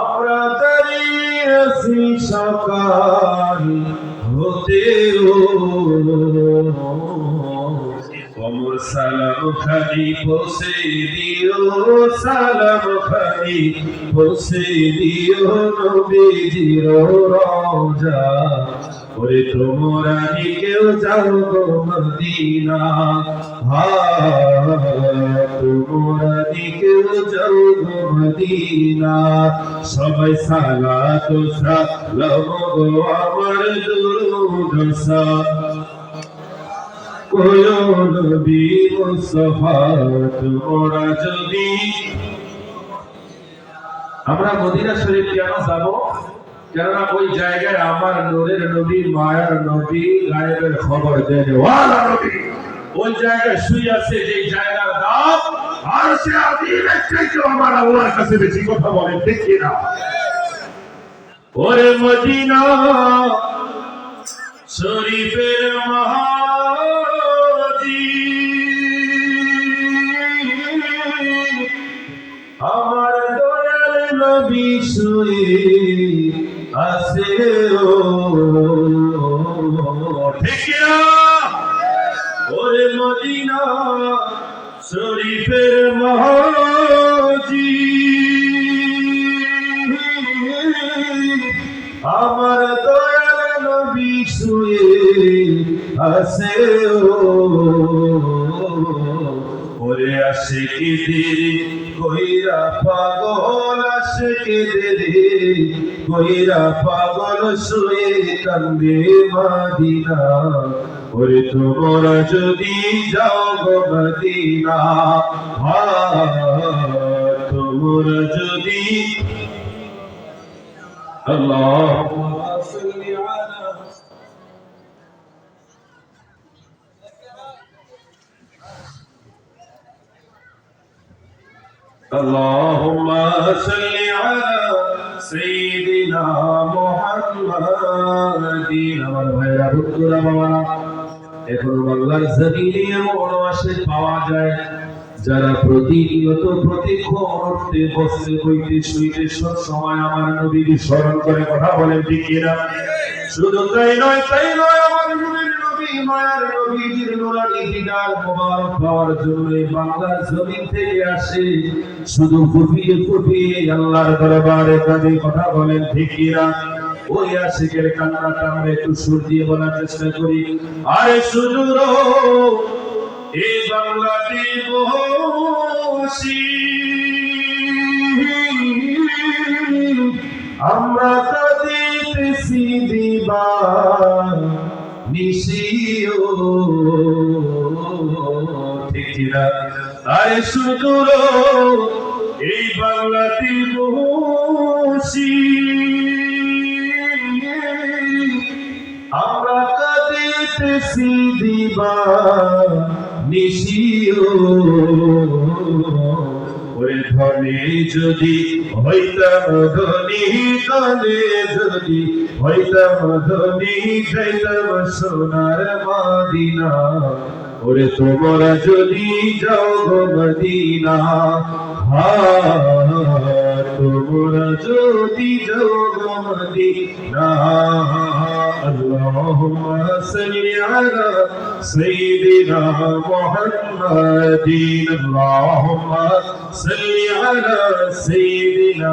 আমরা দাঁড়িয়ে আছি সকাল হতে, ওমর সালাম খানি পৌঁছে দিও, সালাম খানি পৌঁছে দিও নবীজির রওজা। ওরে তোমরা কেউ যাও গো মদিনা, তোমরা কেউ যাও গো মদিনা। সবাই সালাত ও সালাম গো আমার দুরূদ কোয়ো নবী মুস্তাফা তোমরা যদি আমরা মদিনা শরীফ কেন যাব? কেননা ওই জায়গায় আমার নূরের নবী, মায়ার নবী, গায়েবের খবর দেন ওয়ালা নবী ওই জায়গায় শুয়ে আছে, যে জায়গার দাম আর সে আদিমের থেকে আমার আল্লাহর কাছে বেশি। কথা বলেন ঠিক কি না? ওরে মদিনা শরীফের মহাজি আমার দয়াল নবী শুয়ে আছে ও ঠিক না? ওরে মদিনা শরীফের মহাজি আমার দয়াল নবী শুয়ে আছে ওরে আশিকদের কইরা পাগল, আশিকদের কইরা পাগল শুয়ে কান্দে মদিনা। ওরে তোমরা যদি যাও গো মদিনা, তোমরা যদি আল্লাহুম্মা সাল্লি আলা আল্লাহুম্মা সাল্লি আলা সাইয়্যিদিনা মুহাম্মাদিন। আমার ভাইরা বন্ধুরা বাবারা, এখন বাংলার জমিনে এমন আশিক পাওয়া যায় যারা প্রতিনিয়ত প্রতিক্ষণ উঠতে বসতে বইতে শুইতে সব সময় আমার নবীর স্মরণ করে। কথা বলেন ঠিক কিনা? শুধু তাই নয় আমার নবীর নবী, মায়ার নবীর নুরানি দিদার মোবারক পাওয়ার জন্য বাংলার জমিন থেকে আসে, শুধু ফুপিয়ে ফুপিয়ে আল্লাহর দরবারে কাঁদে। কথা বলেন ঠিক কিনা? ওই আশিকের কান্নাটা আমরা একটু সুর দিয়ে বলার চেষ্টা করি। আরে শুধু এই বাংলাতে বসি আমরা কাঁদিতেছি দিবা নিশিও ঠিক না? আরে শুধু এই বাংলাতে বসি আমরা কাঁদিতেছি দিবা নিশিও। ওরে ধনে যদি হইতাম ধনী, ধনে যদি হইতাম ধনী, যাইতাম সোনার মদিনা। ওরে তোমরা যদি যাও গো মদিনা, তোমরা যদি যাও গো মদিনা। আল্লাহুম্মা সাল্লি আলা সাইয়্যিদিনা মুহাম্মাদিন। আল্লাহুম্মা সাল্লি আলা সাইয়্যিদিনা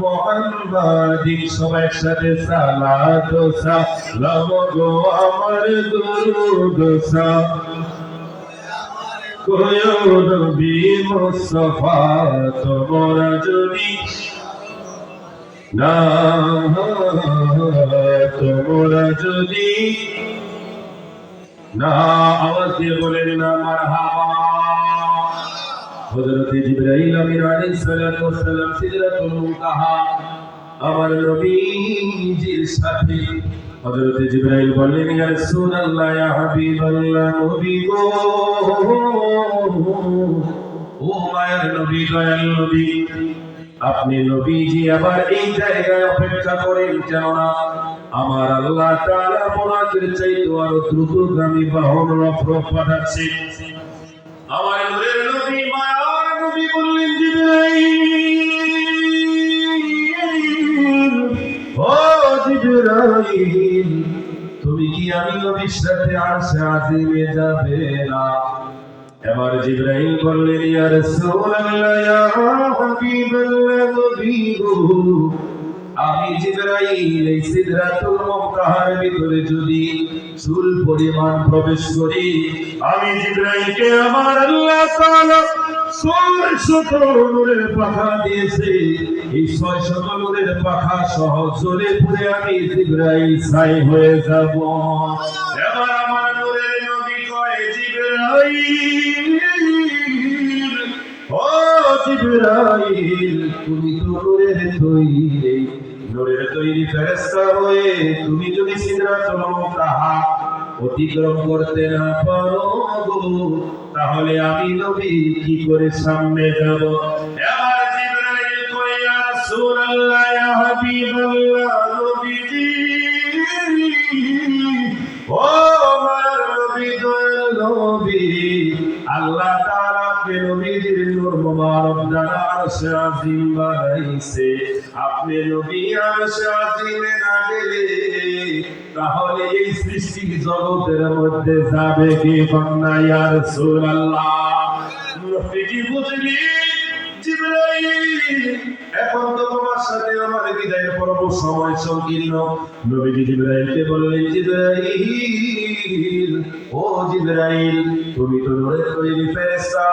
মুহাম্মাদিন। সবাই একসাথে সালাত ও সালাম গো আমার দুরূদ কোয়ো নবী মুস্তাফা তোমরা যদি না, তোমরা যদি না, আওয়াজ দিয়ে বলেন না মারহাবা। হযরত জিবরাইল আমিন আলাইহিস সালাতু ওয়াস সালাম সিদরাতুল মুনতাহা আমার নবীজির সাথে হযরত জিবরাইল বললেন, ইয়া রাসূলুল্লাহ, ইয়া হাবিবাল্লাহ, নবী গো, ও মায়ের নবী, দয়াল নবী, আপনি নবীজি আবার এই জায়গায় অপেক্ষা করেন, কেননা আমার আল্লাহ তাআলা মুনাফিকের চাইতে আরো দ্রুতগামী বাহন রফরফ পাঠাচ্ছে। আমার নূরের নবী, মায়ার নবী বললেন, জিবরাইল, ও জিবরাইল, তুমি কি আমি নবীর সাথে আরশে আজিমে যাবে না? এবার জিবরাইল বললেন, ইয়া রাসূলুল্লাহ, ইয়া হাবিবাল্লাহ, নবী গো, আমি জিবরাইল এই সিদরাতুল মুনতাহার ভিতরে যদি চুল পরিমাণ প্রবেশ করি, আমি জিবরাইলকে আমার আল্লাহ তাআলা 600 নূরের পাখা দিয়েছে। এই 600 নূরের পাখা সহ জ্বলে পুড়ে আমি জিবরাইল ছাই হয়ে যাব। এবার আমার নূরের নবী কয়, জিবরাইল তুমি তো নূরের তৈরি ফেরেশতা হয়ে তুমি যদি সিদরাতুল মুনতাহা অতিক্রম করতে না পারো গো, তাহলে আমি নবী কি করে সামনে যাব? এবার জিবরাইল কয় ইয়া রাসূলুল্লাহ ইয়া হাবিবাল্লাহ নবীজি, ও আমার নবী দয়াল নবী, আল্লাহ তাআলা আপনি নবীজির নূর মুবারক দ্বারা আরশে আজিম বানাইছে। আপনি নবী আরশে আজিমে না গেলে তাহলে এই সৃষ্টি জগতের মধ্যে যাবে কে? বন্না ইয়া রাসূলুল্লাহ। নবীজি বুঝলি জিবরাইল, এখন তো তোমার সাথে আমার বিদায়ের পর্ব, সময় সংকীর্ণ। নবীজি জিবরাইলকে বললেন, জিবরাইল, ও জিবরাইল, তুমি তো নূরের তৈরি ফেরেশতা,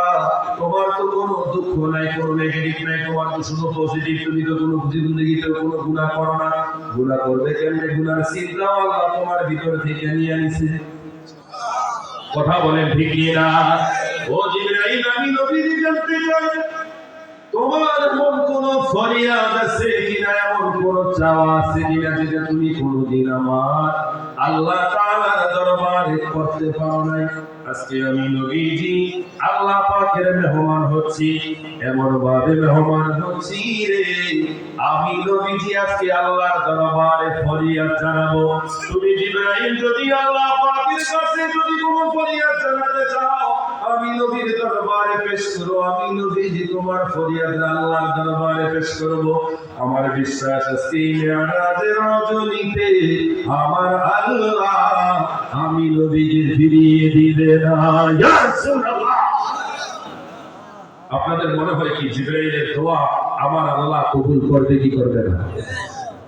তোমার তো কোনো দুঃখ নাই, কোনো নেগেটিভ নাই, তোমার তো শুধু পজিটিভ। তুমি তো কোনো জিন্দেগিতে কোনো গুনাহ করো না। গুনাহ করবে কেমনে? গুনার চিন্তা আল্লাহ তোমার ভিতর থেকে নিয়ে আনিছে। কথা বলেন ঠিক কি না? ও জিবরাইল, আমি নবীজি জানতে চাই তোমার মন কোন ফরিয়াদ আছে কিনা, এমন কোন চাওয়া আছে কিনা যেটা তুমি কোনদিন আমার আল্লাহ তাআলার দরবারে করতে পারো নাই। আজকে আমি নবীজি আল্লাহ পাকের মেহমান হচ্ছি, এমন ভাবে মেহমান হচ্ছি রে, আমি নবীজি আজকে আল্লাহর দরবারে ফরিয়াদ জানাবো। তুমি জিবরাইল যদি আল্লাহ পাকের কাছে যদি কোনো ফরিয়াদ জানাতে চাও, আমি নবীর দরবারে পেশ করো, আমি নবীজি তোমার ফরিয়াদ আল্লাহর দরবারে পেশ করব। আমার বিশ্বাস আছে মিরাজের রজনীতে আমার আল্লাহ আমি নবীজি ফিরিয়ে দিবে না। ইয়া রাসূলুল্লাহ, আপনাদের মনে হয় কি জিবরাইলের দোয়া আমার আল্লাহ কবুল করবে কি করবে না?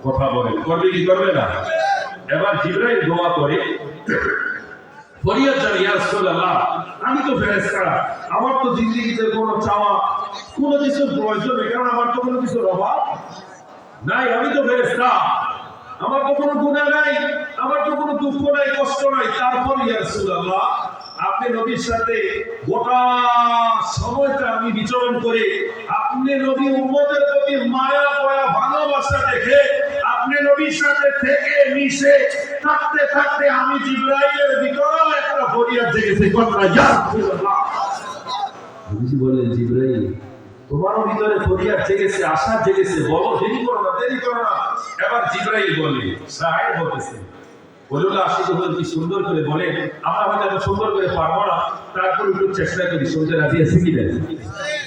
কথা বলেন, করবে কি করবে না? এবার জিবরাইল দোয়া করে ফরিয়াদ জানাই, ইয়া রাসূলুল্লাহ, আমি তো ফেরেশতা, আমার তো জিন্দেগিতে কোনো চাওয়া, কোনো কিছুর প্রয়োজন নেই, কারণ আমার তো কোনো কিছুর অভাব নাই। আমি তো ফেরেশতা, আমার তো কোনো গুনাহ নাই, আমার তো কোনো দুঃখ নাই, কষ্ট নাই। তারপর ইয়া রাসূলুল্লাহ, আপনি নবীর সাথে গোটা সময়টা আমি বিচরণ করে আপনি নবী উম্মতের প্রতি মায়া দয়া ভালোবাসা দেখে আপনি নবীর সাথে থেকে মিশে থাকতে থাকতে আমি জিবরাইলের ভিতরেও একটা ফরিয়াদ জেগেছে। কথা ইয়া রাসূলুল্লাহ, নবীজি বললেন, জিবরাইল, তোমারও ভিতরে ফরিয়াদ জেগেছে, আশা জেগেছে, বলো, দেরি করো না, দেরি করো না। এবার জিবরাইল বলে, সাহেব বলতেছে, বলুন আশিক হল কি সুন্দর করে বলেন, আমরা হয়তো এত সুন্দর করে পারবো না, তারপর একটু চেষ্টা করি। শুনতে রাজি আছে কি নাই?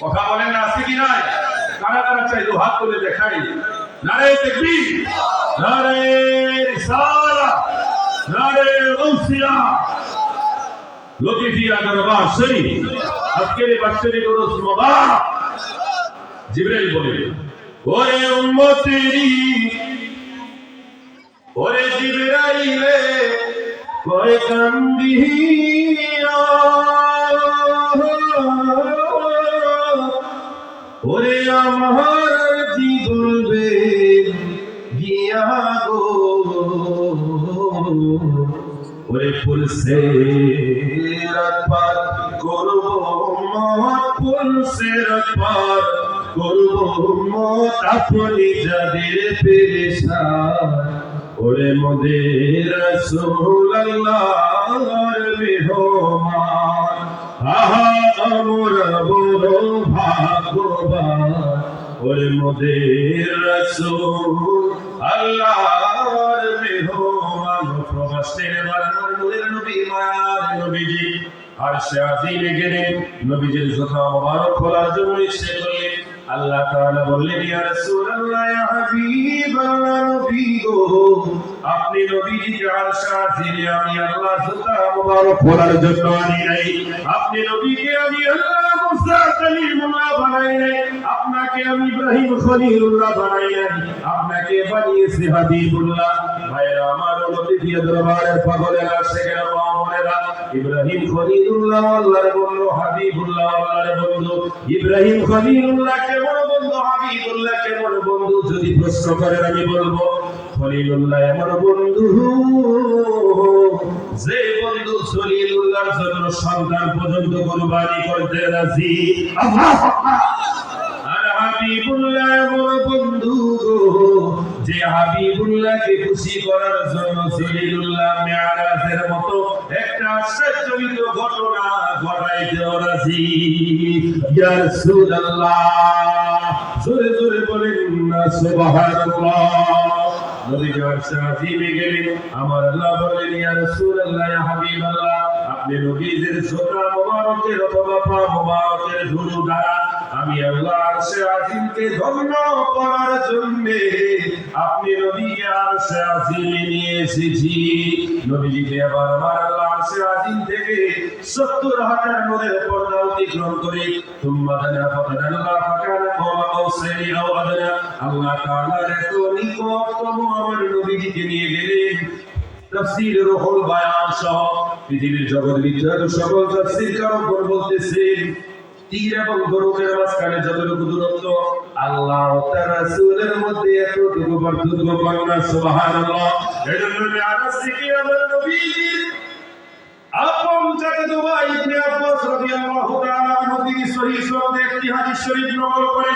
কথা বলেন না, আছে কি নাই? কারা কারা চাইলো হাত তুলে দেখাই। নারে তাকবীর, নারে রিসালাত, নারে গাউসিয়া, লতিফিয়া দরবার শরীফ, আজকের বাচ্চাদের রোজ মোবারক। জিবরাইল বলে, ওরে উম্মতেরি, ওরে জিবরাইলে কয় কান্দিয়া, ওরে আমার জীবন বে গিয়া গো, ওরে ফুল সে রাতপার করব মত, ফুল সে রাতপার করব মত, আপনি যাদের পেরেশান, ওরে মোদের রাসূলুল্লাহর মেহমান, আহা আমরা বড় ভাগ্যবান, ওরে মোদের রাসূলুল্লাহর মেহমান। প্রবাসের বানানোর নূরের নবী মায়ার নবীজি আরশে আজিমে গেলেন, নবীজির জুতা মোবারক খোলার জন্য এসে বললেন, আল্লাহ তাআলা বললেন, ইয়া রাসূলুল্লাহ, ইয়া হাবিবাল্লাহ নবী গো, আপনি নবীজিকে আরশে আজিমে আমি আল্লাহ জুতা মোবারক খোলার জন্য আনি নাই। আপনি নবীকে আমি আল্লাহ মুসা কালিমুল্লাহ বানাই নাই, আপনাকে আমি ইব্রাহিম খলিলুল্লাহ বানাই নাই, আপনাকে বানিয়েছি হাবিবুল্লাহ। ভাইরা আমার, লতিফিয়া দরবারের পাগলেরা, শেখেরা, মামুনেরা, ইব্রাহিম খলিলুল্লাহ আল্লাহর বন্ধু, হাবিবুল্লাহ আল্লাহর বন্ধু। ইব্রাহিম খলিলুল্লাহ কেমন বন্ধু, হাবিবুল্লাহ কেমন বন্ধু? যদি প্রশ্ন করেন আমি বলবো, খলিলুল্লাহ এমন বন্ধু যে বন্ধু খলিলুল্লাহর জন্য সন্তান পর্যন্ত কুরবানি করতে রাজি। আল্লাহু আকবার। খুশি করার জন্য জলিলুল্লাহ মিরাজের মতো একটা আশ্চর্যজনক ঘটনা ঘটাইতেও রাজি। ইয়া রাসূলুল্লাহ, জোরে জোরে বলেন না সুবহানাল্লাহ। নবী আজিমে গেলেন, আমার আল্লাহ বললেন, ইয়া রাসূলুল্লাহ, ইয়া হাবিবাল্লাহ, আপনি নবীদের জোতা মোবারকের অথবা পা মোবারকের ধুলো দ্বারা আমি আল্লাহ আরশে আজিমকে ধন্য করার জন্য আপনি নবীকে আরশে আজিমে নিয়ে এসেছি। নবীজিকে আবার আমার আল্লাহ আরশে আজিম থেকে ৭০,০০০ নূরের পর্দা অতিক্রম করে তুম্মা দানা ফাতাদাল্লাহ ফাকানা কাওমা কাউসাইনি আও আদনা, আল্লাহ তাআলার এত নিকটতম আমার নবীজিকে নিয়ে গেলেন। তাফসীর রুহুল বায়ান সহ পৃথিবীর জগৎ বিখ্যাত সকল তাফসীরকারগণ বলতেছেন, তীর এবং ধনুকের মাঝখানে যতটুকু দূরত্ব, আল্লাহ ও তার রাসূলের মধ্যে এতটুকু পার্থক্য পান না। সুবহানাল্লাহ। এজন্য মিরাজ থেকে আমার নবীজির আপন জাদু ভাই ইবনে আব্বাস রাদিয়াল্লাহু তাআলা আনহু তিনি সহিহ সনদে একটি হাদিস শরীফ নকল করে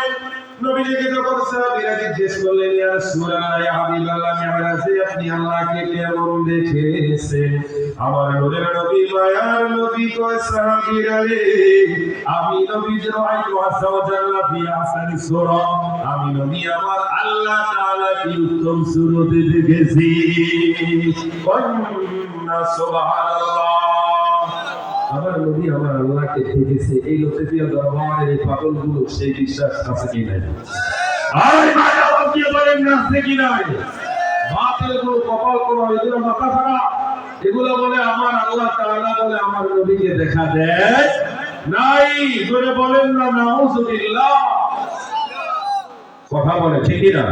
নবীজিকে যখন সাহাবীরা জিজ্ঞেস করলেন, ইয়া রাসূলুল্লাহ, ইয়া হাবিবাল্লাহ, মিরাজে আপনি আল্লাহকে কেমন দেখেছেন? আমার নূরের নবী, মায়ার নবী কয়, সাহাবীরা রে, আমি নবী রাআইতু আযza ওয়া জাল্লা ফি আহসানি সূরা, আমি নবী আমার আল্লাহ তাআলা কি উত্তম সূরতে দেখেছি। কন্না সুবহানাল্লাহ। আমার নবী আমার আল্লাহকে দেখেছে। এই লোকের দরবারের এই পাগলগুলো সেই বিশ্বাস আছে কি নাই? আর ভাই আওয়াজ দিয়ে বলেন না, আছে কি নাই? বাতিলগুলো কপাল করো, এগুলো মাথা খারাপ। এগুলো বলে আমার আল্লাহ তাআলা বলে আমার নবীকে দেখা দেয় নাই। জোরে বলেন না নাউযুবিল্লাহ। কথা বলে ঠিকই না?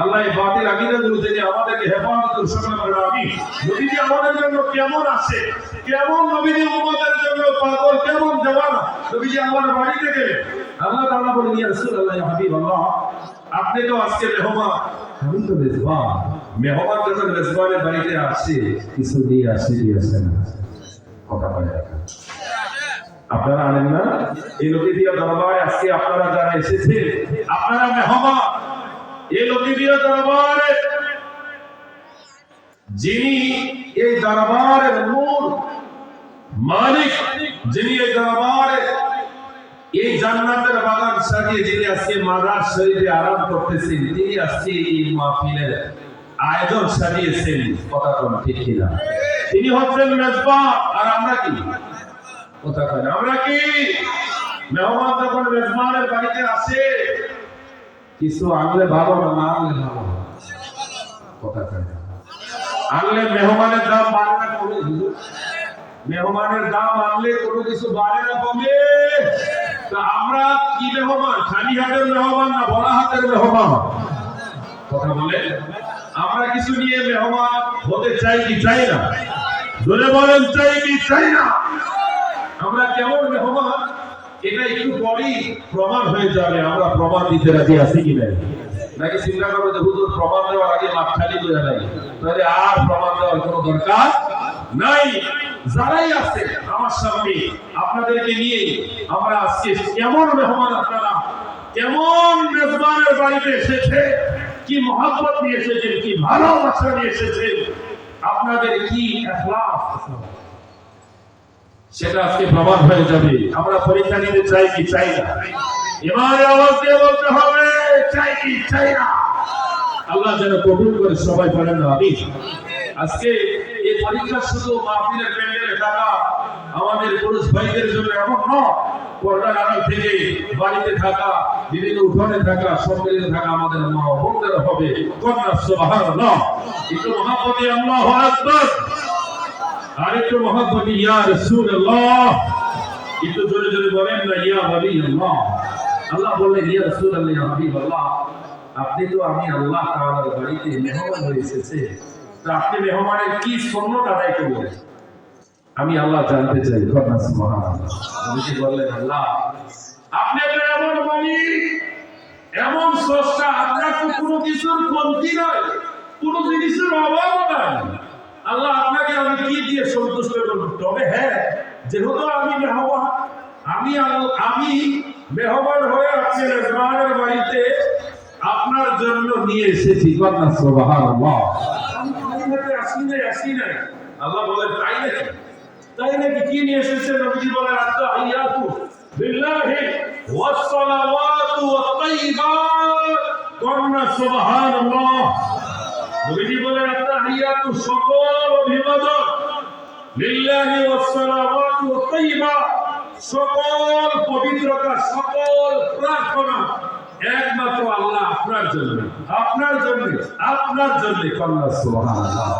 আল্লাহ এই বাতিল আকীদাগুলো থেকে আমাদেরকে হেফাজত করুন। আমি নবীজি আমাদের জন্য কেমন আছে, কেমন নবীজি উম্মতের জন্য পাগল, কেমন দেওয়ানা। নবীজি আমার বাড়িতে গেলে আল্লাহ তাআলা বলেন, ইয়া রাসূলুল্লাহ, ইয়া হাবিবাল্লাহ, আপনি তো আজকে মেহমান, আমি তো মেজবান। মেহমান যখন মেজবানের বাড়িতে আসে কিছু দিয়ে আসে, দিয়ে আসে না। কথা বলে আপনারা আনেন না? এই লোকেদিয়া দরবারে আজকে আপনারা যারা এসেছেন, আপনারা মেহমান। এই লোকেদিয়া দরবারে যিনি এই দরবারের মূল মালিক, যিনি এই দরবারে এই জান্নাতের বাগান সাজিয়ে যিনি আজকে মাজার শরীফে আরাম করতেছেন, তিনি আজকে এই মাহফিলের আয়োজন সাজিয়েছেন। কথা কোন ঠিক কিনা? তিনি হচ্ছেন মেজবান। আর আমরা কি? কথা কয় না, আমরা কি? মেহমান যখন মেজবানের বাড়িতে আসে কিছু আনলে ভালো না, না আনলে ভালো? কথা কয় না। আনলে মেহমানের দাম বাড়ে না কমে? মেহমানের দাম আনলে কোনো কিছু বাড়ে না কমে? তা আমরা কি মেহমান? খালি হাতের মেহমান না বড় হাতের মেহমান? কথা বলে আমরা কিছু নিয়ে মেহমান হতে চাই কি চাই না? জোরে বলেন, চাই কি চাই না? আমরা কেমন মেহমান এটা একটু পরেই প্রমাণ হয়ে যাবে। আমরা প্রমাণ দিতে রাজি আছি কি নাই? নাকি চিন্তা করবো যে হুজুর প্রমাণ দেওয়ার আগে মাপ খালি করে নাই, তাহলে আর প্রমাণ দেওয়ার কোনো দরকার নাই। যারাই আছে আমার সামনে আপনাদেরকে নিয়ে আমরা আজকে কেমন মেহমান, আপনারা কেমন মেজবানের বাড়িতে এসেছে, কি মহব্বত নিয়ে এসেছেন, কি ভালোবাসা নিয়ে এসেছেন, আপনাদের কি ইখলাস, সেটা আজকে প্রমাণ হয়ে যাবে। আমরা পরীক্ষা নিতে চাই কি চাই না? ইমানের আওয়াজ দিয়ে বলতে হবে, চাই কি চাই না? আল্লাহ যেন কবুল করে সবাই বলেন না আমিন। আজকে এই পরীক্ষা শুধু মাহফিলের প্যান্ডেলে থাকা আমাদের পুরুষ ভাইদের জন্য এমন নয়, পর্দার আড়াল থেকে বাড়িতে থাকা, বিভিন্ন উঠোনে থাকা, সম্মিলিত থাকা আমাদের মা ও বোনদের হবে। কন্যা সুবহানাল্লাহ। একটু মহব্বতে আল্লাহু আকবার, আর একটু মহব্বতে ইয়া রাসূলুল্লাহ। একটু জোরে জোরে বলেন না ইয়া ওয়ালিয়াল্লাহ। আল্লাহ বললেন, ইয়া রাসূলুল্লাহ, ইয়া হাবিবাল্লাহ, আপনি তো আমি আল্লাহ তাআলার বাড়িতে মেহমান হয়ে এসেছে, তা আপনি মেহমানের কি সুন্নাত আদায় করবেন আমি আল্লাহ জানতে চাই। কন্যা সুবহানাল্লাহ। নবীজি বললেন, আল্লাহ আপনি তো এমন মালিক, এমন স্রষ্টা, আপনার তো কোনো কিছুর কমতি নাই, কোনো জিনিসের অভাব নাই। আল্লাহ আপনাকে আমি কি দিয়ে সন্তুষ্ট করব? তবে হ্যাঁ, যেহেতু আমি মেহমান, আমি মেহমান হয়ে আপনি মেজবানের বাড়িতে আপনার জন্য নিয়ে এসেছি। কন্যা সুবহানাল্লাহ। হাদিসই নাই। আল্লাহ বলেন তাই নাকি? তাই নাকি? কি নিয়ে এসেছেন? নবীজি বলেন আত্তাহিয়াতু লিল্লাহি ওয়াস সালাওয়াতু ওয়াত তাইয়্যিবাত কন্না সুবহানাল্লাহ। নবীজি বলেন আত্তাহিয়াতু সকল অভিবাদন, লিল্লাহি ওয়াস সালাওয়াতু ওয়াত তাইয়্যিবাত সকল পবিত্রতা, সকল প্রার্থনা একমাত্র আল্লাহ আপনার জন্য, আপনার জন্য, আপনার জন্য। কন্না সুবহানাল্লাহ।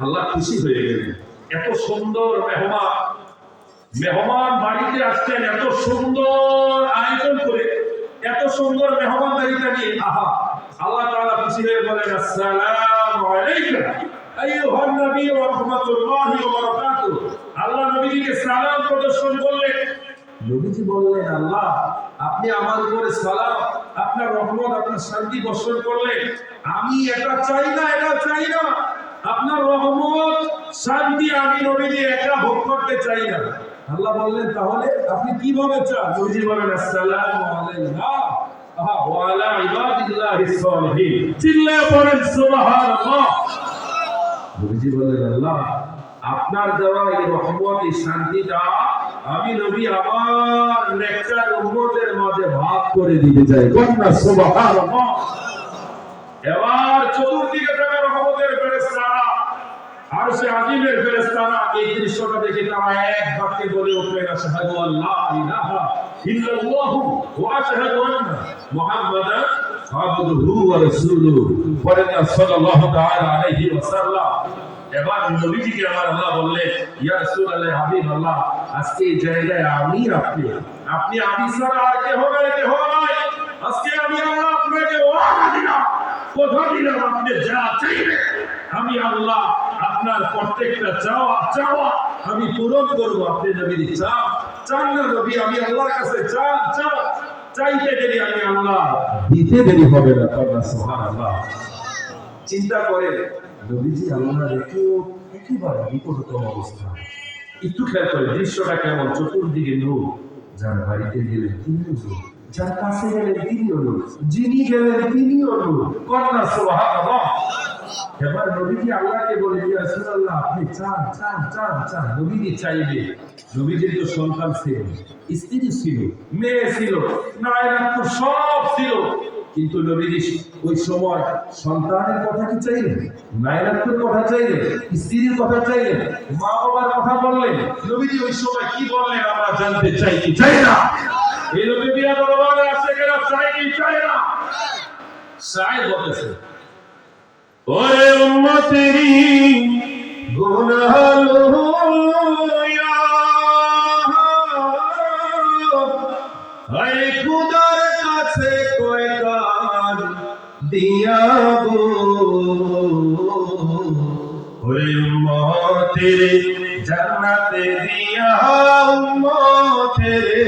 আল্লাহ খুশি হয়ে গেলেন। এত সুন্দর মেহমান বাড়িতে আসছেন, এত সুন্দর আয়োজন করে, এত সুন্দর মেহমানদারিটা নিয়ে, আহা, আল্লাহ তাআলা খুশি হয়ে বলেন আসসালামু আলাইকা আইয়ুহান নবী ওয়া রাহমাতুল্লাহি ওয়া বারাকাতুহু। আল্লাহ নবীকে সালাম প্রদর্শন করলেন। নবীজি বললেন, আল্লাহ আপনি আমার উপরে সালাম, আপনার রহমত, আপনার শান্তি বর্ষণ করলেন। আমি এটা চাই না, এটা চাই না। আপনার রহমত শান্তি আমি নবীজি একা ভোগ করতে চাই না। আল্লাহ বললেন, তাহলে আপনি কিভাবে চান? নবীজি বলেন আসসালামু আলাইনা ওয়া আলা ইবাদিল্লাহিস সালিহিন। চিল্লায়ে পড়েন সুবহানাল্লাহ। নবীজি বললেন, আল্লাহ আপনার দেওয়া এই রহমত, এই শান্তিটা আমি নবী আমার নেককার উম্মতের মাঝে ভাগ করে দিতে চাই। কন্না সুবহানাল্লাহ। এবার চতুর্দিকে থেকে রহমতের ফেরেশতারা, আরশে আজিমের ফেরেশতারা এই দৃশ্যটা দেখে তারা এক বাক্যে বলে উঠলেন, আশহাদু আল্লা ইলাহা ইল্লাল্লাহু ওয়া আশহাদু আন্না মুহাম্মাদান আবদুহু ওয়া রাসূলুহু। বলেন সাল্লাল্লাহু তাআলা আলাইহি ওয়াসাল্লাম। এবার নবীজিকে আমার আল্লাহ বললেন, ইয়া রাসূলুল্লাহ, হাবিবাল্লাহ, আজকে এই জায়গায় আমি আপনি আমি ছাড়া আর কেউ নাই, কেউ নাই। আজকে আমি আল্লাহ আপনাকে ওয়াদা দিলাম, কথা দিলাম, আপনি যা চাইবেন আমি আল্লাহ আপনার প্রত্যেকটা চাওয়া আমি পূরণ করব। আপনি নবীর চান না নবী, আমি আল্লাহর কাছে চাইতে দেরি আমি আল্লাহ দিতে দেরি হবে না। সুবহানাল্লাহ। চিন্তা করে নবীজি আল্লাহ রেখেও একেবারে বিপদতম অবস্থা। একটু খেয়াল করে দৃশ্যটা কেমন। চতুর্দিকে লোক, যার বাড়িতে গেলেন তিনিও লোক, যার কাছে গেলেন তিনিও লোক, যিনি গেলেন তিনিও লোক। কন্যা সুবহানাল্লাহ। এবার নবীজি আল্লাহকে বলে, ইয়া রাসূলুল্লাহ, আপনি চান। নবীজি চাইবে। নবীজির তো সন্তান ছিল, স্ত্রী ছিল, মেয়ে ছিল, নায়রাত সব ছিল, কিন্তু নবীজি ওই সময় সন্তানের কথা কি চাইলেন? নায়রাতের কথা চাইলেন? স্ত্রীর কথা চাইলেন? মা বাবার কথা বললেন? নবীজি ওই সময় কি বললেন আমরা জানতে চাই কি চাই না? এই নবী বিয়া দরবারে আসে গেল, চাই কি চাই না? চাই বলতেছে, ওরে উম্মতেরি গুনাহ লইয়া হায় খুদার কাছে কয়কান দিয়াবো। ওরে উম্মতেরি জান্নাতে দিয়া, উম্মতেরি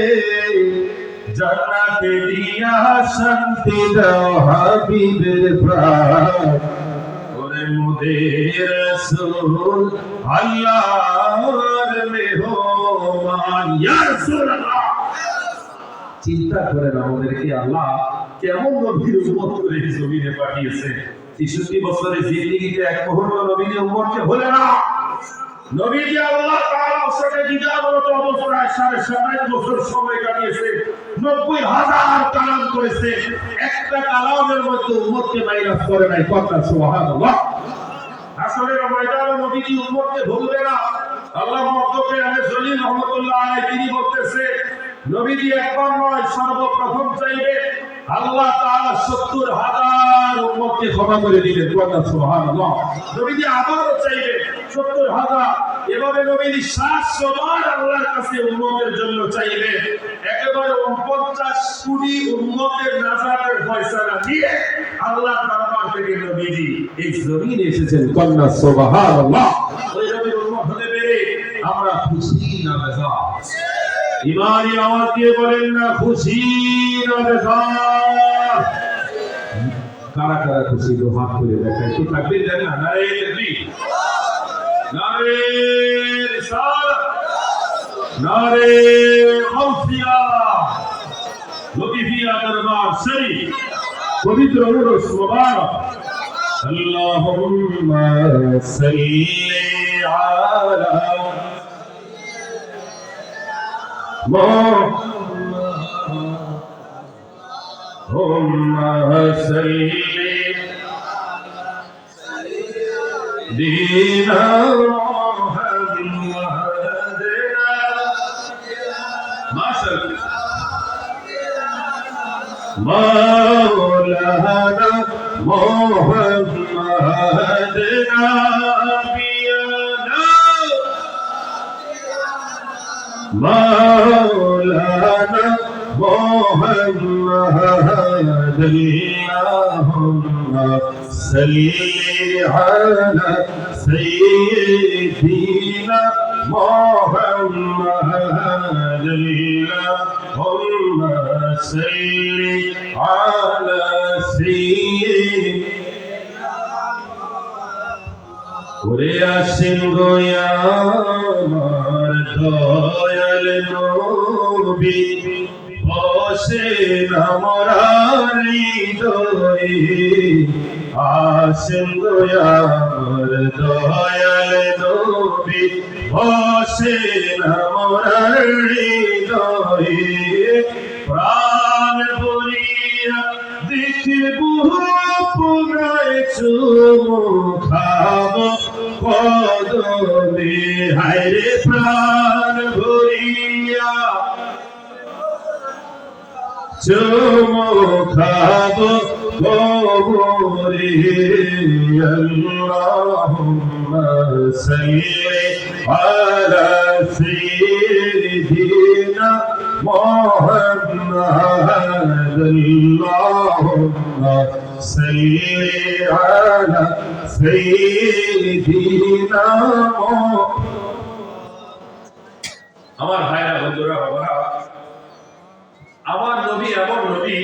জান্নাতে দিয়া শান্তি দাও হাবিবের প্রাণ। ওরে মুদের রাসূল আল্লাহর মেহমান, ইয়া রাসূলুল্লাহ। চিন্তা করেন আমাদেরকে আল্লাহ কেমন নবীর উম্মত করে জমিনে পাঠিয়েছে। ৬৩ বছরের জিন্দেগিতে এক মুহূর্ত নবীর উম্মতকে ভুলে না। নবীজি আল্লাহ তাআলার সাথে দ্বিধারত অবস্থায় 27.5 বছর সময় কাটিয়েছে। 90,000 কালাম করেছে, একটা কালামের মধ্যে উম্মতকে মাইনাস করে নাই। কথা সুবহানাল্লাহ। আসলে ময়দানে নবীজি উম্মতকে ভুলবে না। আল্লাহ মক্কে আলে জলিল রহমাতুল্লাহ আলাইহি তিনি বলতেছে, নবীজি একবার নয় সর্বপ্রথম চাইবে আল্লাহ তাআলা 70,000 উম্মতকে ক্ষমা করে দিবেন। কথা সুবহানাল্লাহ। নবীজি আবারও চাইবে 70,000। এভাবে নবীজি 700 বার আল্লাহর কাছে উম্মতের জন্য চাইবে। একেবারে 49 কোটি উম্মতের নাজাতের ফয়সালা দিয়ে আল্লাহর দরবার থেকে নবীজি এই জমিনে এসেছেন। কন্না সুবহানাল্লাহ। ওই নবীর উম্মত হতে পেরে আমরা খুশি না বেজার? ইমানি আওয়াজ দিয়ে বলেন না খুশি না বেজার? কারা কারা খুশি? তো হাত তুলে দেখায়। একটু তাকবীর দেন না। নারে তাকবীর, নারে রিসালাত, নারে গাউসিয়া, লতিফিয়া দরবার শরীফ, পবিত্র উরুস মুবারক اللهم صل على اللهم صل دينا مولانا محمد نبينا مولانا محمد اللهم صل على سيدنا محمد اللهم صل على سيدنا ওরে আসেন গোয়া আমার দয়াল নবী বসেন আমার হৃদয়ে আসেন গোয়া আমার দয়াল নবী বসেন আমার হৃদয়ে প্রাণ ভরিয়া দেখবো পুরায় চুমু খাবো কদমে হায়রে প্রাণ ভরিয়া চুমু খাবো কবরে আল্লাহুম্মা সাল্লি আলা সাইয়্যিদিনা محمد اللهم صل على سيدنا আমার ভাইরা বন্ধুরা বাবারা আমার নবী এমন নবী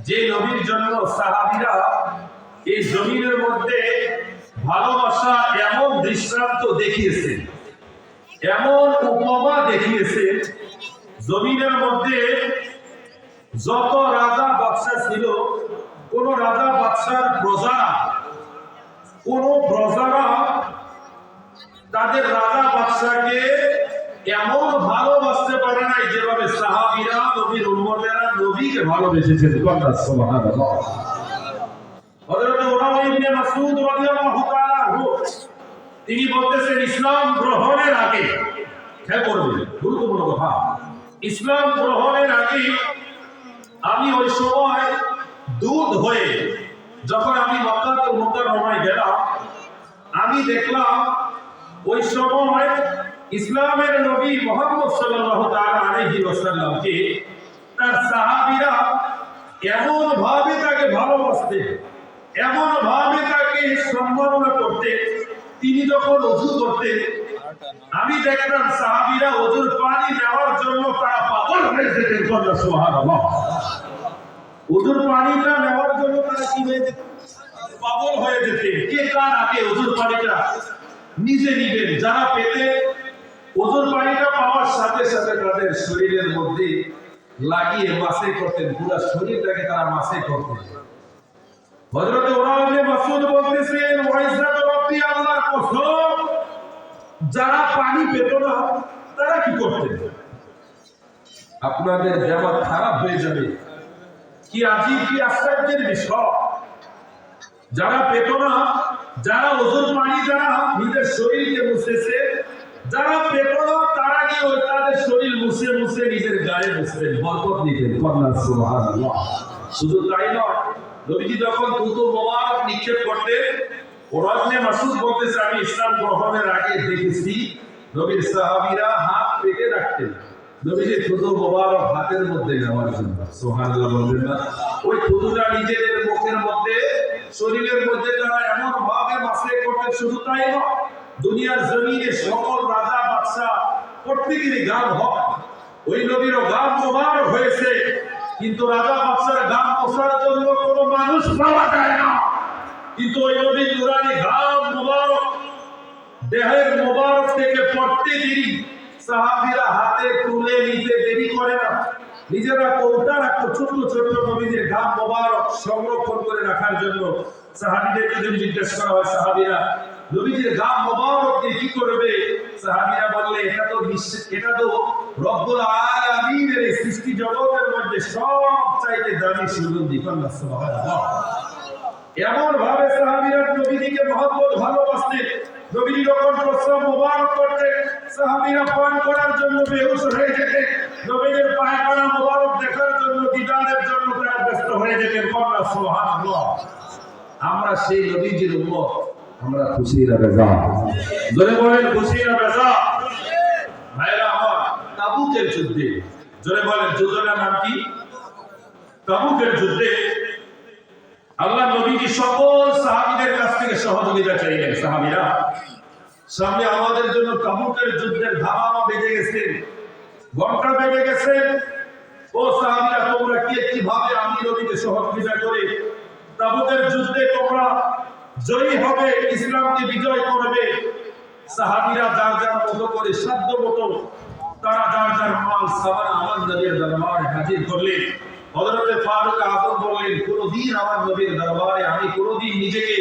যে নবীর জন্য সাহাবীরা এই জমিনের মধ্যে ভালোবাসা এমন দৃষ্টান্ত দেখিয়েছেন এমন উপমা দেখিয়েছেন জমিনের মধ্যে যত রাজা বাদশা ছিল কোন রাজা বাদশার প্রজারা তাদের রাজা বাদশাকে এমন ভালোবাসতে পারে নাই যেভাবে সাহাবীরা নবীর উম্মতেরা নবীকে ভালোবেসেছেন। সুবহানাল্লাহ। হযরত উমার ইবনে মাসউদ রাদিয়াল্লাহু তাআলা আনহু তিনি বলতেছেন ইসলাম গ্রহণের আগে খেয়াল করবেন গুরুত্বপূর্ণ কথা ইসলাম গ্রহণের আগে আমি ওই সময় দুধ হয়ে যখন আমি মক্কাতুল মুকাররমায় গেলাম আমি দেখলাম ওই সময় ইসলামের নবী মুহাম্মদ সাল্লাল্লাহু তাআলা আলাইহি ওয়াসাল্লামকে তার সাহাবীরা এমন ভাবে তাকে ভালোবাসতেন এমন ভাবে তাকে সম্মাননা করতেন তিনি যখন ওযু করতেন আমি দেখলাম সাহাবীরা ওযুর পানি নেওয়ার জন্য তারা পাগল হয়ে যেতেন। সুবহানাল্লাহ। ওযুর পানিটা নেওয়ার জন্য তারা কি হয়ে যেতেন পাগল হয়ে যেতেন। কে কার আগে ওযুর পানিটা নিজে নিবেন যারা পেতে ওযুর পানিটা পাওয়ার সাথে সাথে তাদের শরীরের মধ্যে লাগিয়ে মাসে করতেন পুরো শরীরটাকে তারা মাসে করতেন। হযরত উমর ইবনে মাসউদ বলতেছেন ওয়াইজাত রব্বি আল্লাহর কসম যারা পানি পেত না তারা কি করতেন আপনাদের জামাত খারাপ হয়ে যাবে কি আজীব কি আশ্চর্যের বিষয় যারা পেত না যারা ওযুর পানি যারা নিজের শরীরকে মুছেছে যারা পেত না তারা কি ওই তাদের শরীর মুছে মুছে নিজের গায়ে মুছতেন বরকত নিতেন। সুবহানাল্লাহ। শুধু তাই নয় নবীজি যখন দুটো মোবারক নিক্ষেপ করতেন উমর ইবনে মাসউদ বলতেছে আমি ইসলাম গ্রহণের আগে দেখেছি নবীর সাহাবীরা হাত পেতে রাখতেন নবীজি দুটো মোবারক হাতের মধ্যে নেওয়ার জন্য। সুবহানাল্লাহ বলবেন না ওই দুটোটা নিজেদের মুখের মধ্যে শরীরের মধ্যে তারা এমন ভাবে মাসে করতেন। শুধু তাই নয় দুনিয়ার জমিনে সকল রাজা বাদশা প্রত্যেকেরই গাম হয় ওই নবীরও গাম মোবারক হয়েছে কিন্তু রাজা বাদশার গাম মোছার জন্য কোনো মানুষ পাওয়া যায় না কিন্তু ওই নবীর নুরানি গাম মোবারক দেহের মোবারক থেকে পড়তে দেরি সাহাবীরা হাতে তুলে নিতে দেরি করে না নিজেরা কৌটা রাখতো ছোট্ট ছোট্ট নবীদের ঘাম মোবারক সংরক্ষণ করে রাখার জন্য। সাহাবীদেরকে যদি জিজ্ঞেস করা হয় সাহাবীরা নবীজির ঘাম মোবারক দিয়ে কি করবে, সাহাবীরা বললে এটা তো রব্বুল আলামিনের সৃষ্টি জগতের মধ্যে সবচাইতে দামি সুগন্ধি। আল্লাহ সুবহানাল্লাহ। এমন ভাবে সাহাবীরা নবীজিকে মহব্বত ভালোবাসতেন, নবীজি যখন প্রস্রাব মোবারক করতেন সাহাবীরা পান করার জন্য বেহুশ হয়ে যেতেন, নবীজির পায়খানা মোবারক দেখার জন্য দিদারের জন্য তারা ব্যস্ত হয়ে যেতেন। আল্লাহ সুবহানাল্লাহ। আমরা সেই নবীজির উম্মত, আমরা খুশি না বেজা? জোরে বলেন খুশি না বেজা? ভাইরা আমার, তাবুকের যুদ্ধে, জোরে বলেন যুদ্ধের নাম কি? তাবুকের যুদ্ধে আল্লাহ নবীজি সকল সাহাবীদের কাছ থেকে সহযোগিতা চাইলেন। সাহাবীরা সামনে আমাদের জন্য তাবুকের যুদ্ধের ধামামা বেজে গেছে, ঘন্টা বেজে গেছে। ও সাহাবীরা, তোমরা কিভাবে আমি নবীকে সহযোগিতা করে তাবুকের যুদ্ধে তোমরা জয়ী হবে, ইসলামকে বিজয় করবে? সাহাবীরা যার যার মতো করে সাধ্য মতো তারা যার যার মাল সামান আমার নবীর দরবারে হাজির করলেন। হযরতে ফারুক আযম বললেন, কোনদিন আমার নবীর দরবারে আমি কোনদিন নিজেকে